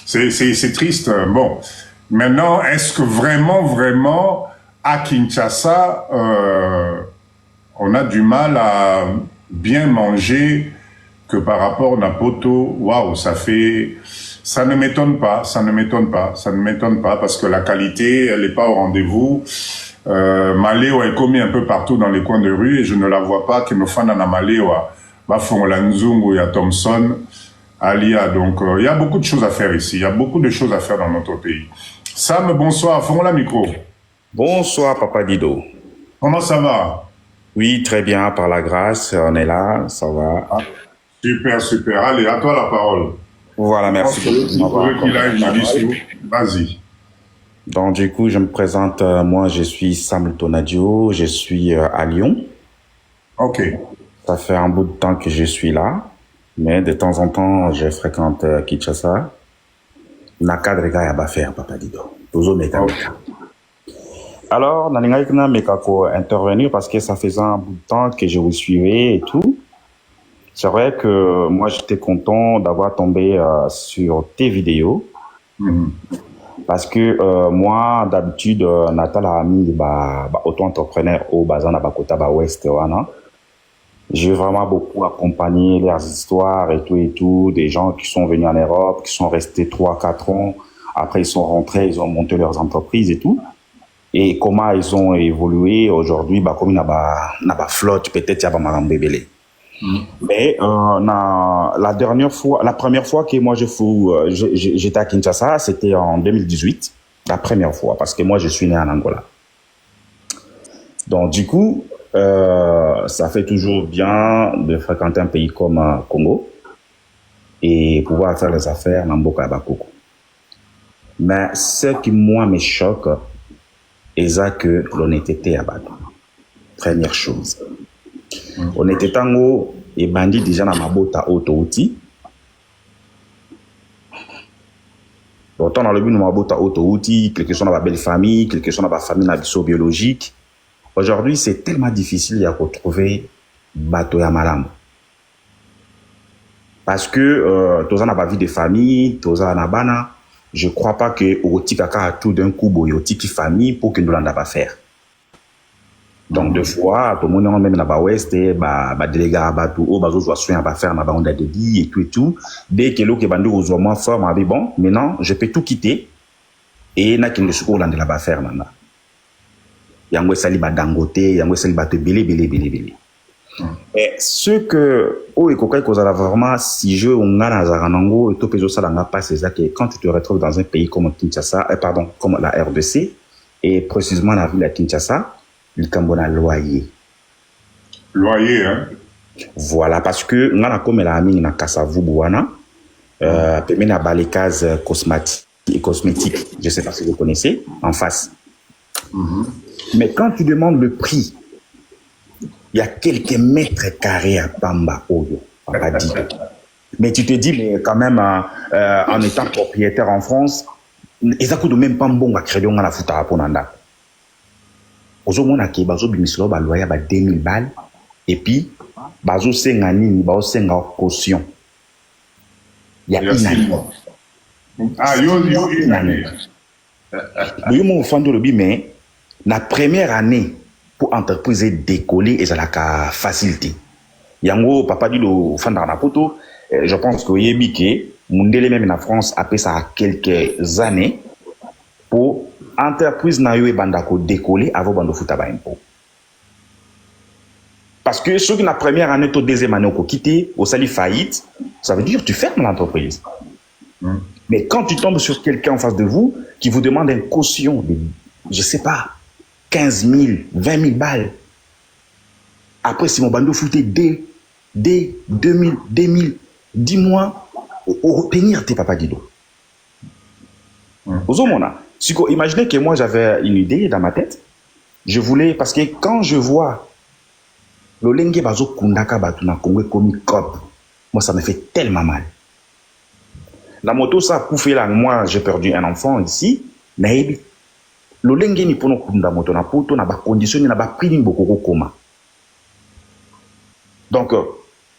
C'est triste. Bon. Maintenant, est-ce que vraiment, à Kinshasa, on a du mal à bien manger que par rapport à Napoto? Waouh, ça ne m'étonne pas, parce que la qualité, elle n'est pas au rendez-vous. Maléo est commis un peu partout dans les coins de rue et je ne la vois pas que nos fans en Maléo, Bafongola Nzungu, il y a Thompson, Alia. Donc, il y a beaucoup de choses à faire ici. Il y a beaucoup de choses à faire dans notre pays. Sam, bonsoir. Fongola micro. Bonsoir, Papa Dido. Comment ça va? Oui, très bien, par la grâce, on est là, ça va. Ah, super. Allez, à toi la parole. Voilà, merci beaucoup. Vas-y. Donc, du coup, je me présente, moi, je suis Sam Tonadio, je suis à Lyon. Ok. Ça fait un bout de temps que je suis là, mais de temps en temps, je fréquente Kinshasa. Nakadrega ya bafer, Papa Dido. Toujours mécanique. Alors, Naningaïkna Mekako intervenir parce que ça faisait un bout de temps que je vous suivais et tout. C'est vrai que moi, j'étais content d'avoir tombé sur tes vidéos. Parce que moi, d'habitude, Natal a mis auto-entrepreneur au Bazana Bakota Ouest. J'ai vraiment beaucoup accompagné leurs histoires et tout, des gens qui sont venus en Europe, qui sont restés 3-4 ans. Après, ils sont rentrés, ils ont monté leurs entreprises et tout. Et comment ils ont évolué aujourd'hui, comme il y a flotte, peut-être il y a un bébé. Mais la première fois que moi j'étais à Kinshasa, c'était en 2018, la première fois, parce que moi je suis né en Angola. Donc du coup, ça fait toujours bien de fréquenter un pays comme Congo et pouvoir faire les affaires dans Mboka Bakoko. Mais ce qui moi me choque, c'est que l'honnêteté à Badou. Première chose. Honnêteté tango et bandit déjà dans ma botte à auto-outil. Autant dans le but de ma botte à auto-outil, quelque chose dans ma belle famille, quelque chose dans ma famille biologique. Aujourd'hui, c'est tellement difficile de retrouver bateau ya malam. Parce que tous en a pas vie de famille, tous en a bana. Je crois pas que oti kaka a tout d'un coup boyoti qui famille pour que nous l'en pas faire. Donc deux fois, tout le monde même dans la ouest et délégué à bateau au bateau soit soin à faire ma bande de dit et tout. Dès que l'autre bandu aux moins fort m'a dit bon, maintenant je peux tout quitter et n'a qu'une secours dans de la faire maintenant. Yango sali ba dangote, yango sali ba te belé. Et ce que oh et coca causera vraiment si je on a nazaranango et tout peso ça n'a pas c'est ça que quand tu te retrouves dans un pays comme Kinshasa comme la RDC et précisément la ville de Kinshasa, il cambona loyer hein. Voilà, parce que ngana comme la amine na kasavu buana permet na balécase cosmétique, je sais pas si vous connaissez en face. Mais quand tu demandes le prix, il y a quelques mètres carrés à Pamba Oyo, Papa dit. Mais tu te dis, mais quand même, en étant propriétaire en France, ils ont même pas bon à créer la fouta à Ponanda. Aujourd'hui, on a qui bazo bimislo ba loyer ba 2000 balles et puis bazo senga nini bazo senga caution. Il y a une année. Yo mon fando le bi mais la première année pour entreprise décoller et ça la facilité. Yango papa dit le fanda na poto, je pense que yebike mundele même en France après ça quelques années pour entreprise na yo e bandako décoller avant bando futa ba impôt. Parce que ceux qui la première année ou deuxième année au quitter au sali faillite, ça veut dire tu fermes l'entreprise. Mais quand tu tombes sur quelqu'un en face de vous qui vous demande une caution de, je sais pas, 15 000, 20 000 balles, Après, si mon bando foutait dès 2000, 10 mois, au tenir tes papa Dido. Imaginez que moi, j'avais une idée dans ma tête. Je voulais, parce que quand je vois le Lenge Bazo Kundaka Batuna Congo comme cop, moi, ça me fait tellement mal. La moto, ça a pouffé là. Moi, j'ai perdu un enfant ici. Mais le Lenge ni pour nous Kunda moto, na poto, na ba condition, na ba prix beaucoup coma. Donc,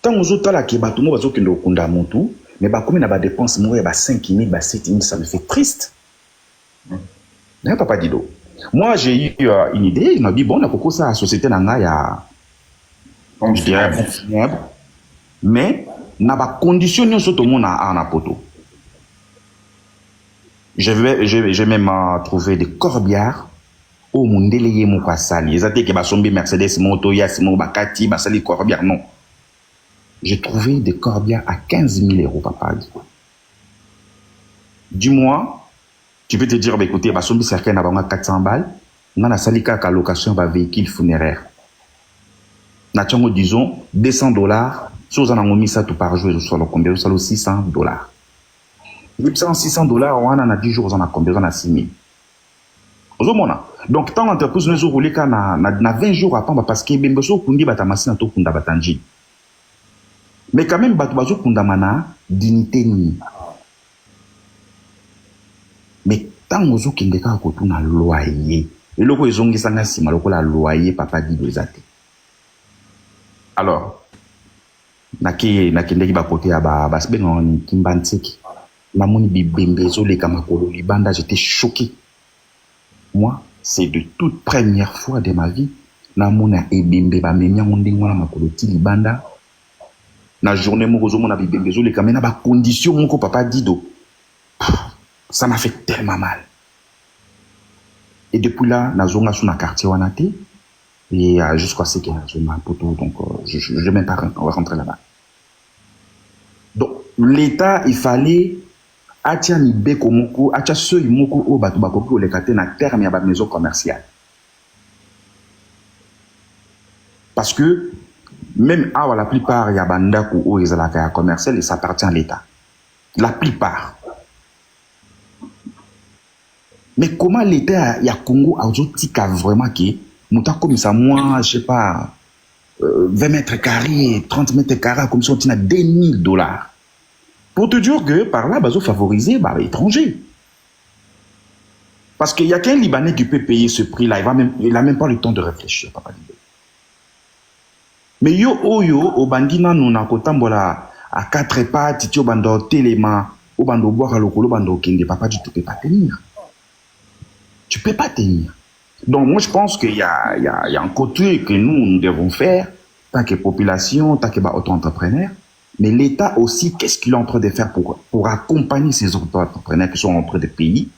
quand on a là, qui bateau, moi, bazo kendo Kunda moto, mais bah, comme il y a des dépenses, moi, il y a 5 000, 7 000, ça me fait triste. Non, papa Dido. Moi, j'ai eu une idée. Il m'a dit, bon, on a beaucoup ça, la société n'a il y a. Je dirais, mais, n'a pas conditionné sur tout le monde à poto. Je vais même trouver des corbières au monde délayé mon passali. Ils étaient qui va somber Mercedes, moto, Yassimo, Bakati, Basali, corbière, non. J'ai trouvé des corbières à 15 000 euros, papa. Du mois, tu peux te dire, bah, écoutez, bah, sombi certain n'a 400 balles. On a salika qu'à location, bah, véhicule funéraire. Natchango, disons, $200. Si vous en avez mis ça tout par jour, sur le combien, vous avez $600. Et puis, $600, on en a 10 jours, on a combien, on a 6 000. Donc, tant l'entreprise nous a roulé qu'à 20 jours après, parce que même si on a machine, on a batanji. Mais quand même, batubazo kundamana dignité ni. Mais tant que vous avez un loyer, et le ils ont un loyer, papa dit de zate. Alors, nakendeki bakote ya basbe ngoni kimbanseki. Namoni bibembezo le kamakolo libanda, j'étais choqué. Moi, c'est de toute première fois de ma vie, namona ebembe ba memia mondingo na makolo ti libanda. Na journée mokozo mona bibembezo le kamena ba condition moko papa Dido. Ça m'a fait tellement mal. Et depuis là, nazonga sur na quartier wanate et jusqu'à ce que je m'a poto, donc je vais même pas rentrer là-bas. Donc l'État, il fallait atia ni beko moko, atia seuil moko o batu bakoki le kate na terme ya ba maison commerciale. Parce que même à la plupart ya bandako o ezalaka ya commercial et ça appartient à l'État. La plupart. Mais comment l'État y a Congo a tika vraiment qui mouta comme ça moi je sais pas 20 mètres carrés 30 mètres carrés comme si on tinha $2 000 pour te dire que par là bazo favoriser bah étranger parce qu'il y a qu'un Libanais qui peut payer ce prix là il a même pas le temps de réfléchir papa Dido. Mais yo au bandina nous na kotambola à 4 pattes tio bando téléma au bando boire lokolo bando kende papa Dido tu peux pas tenir. Tu peux pas tenir. Donc moi je pense qu'il y a un côté que nous devons faire, tant que population, tant que auto-entrepreneurs, mais l'État aussi, qu'est-ce qu'il est en train de faire pour accompagner ces auto-entrepreneurs qui sont en train de payer,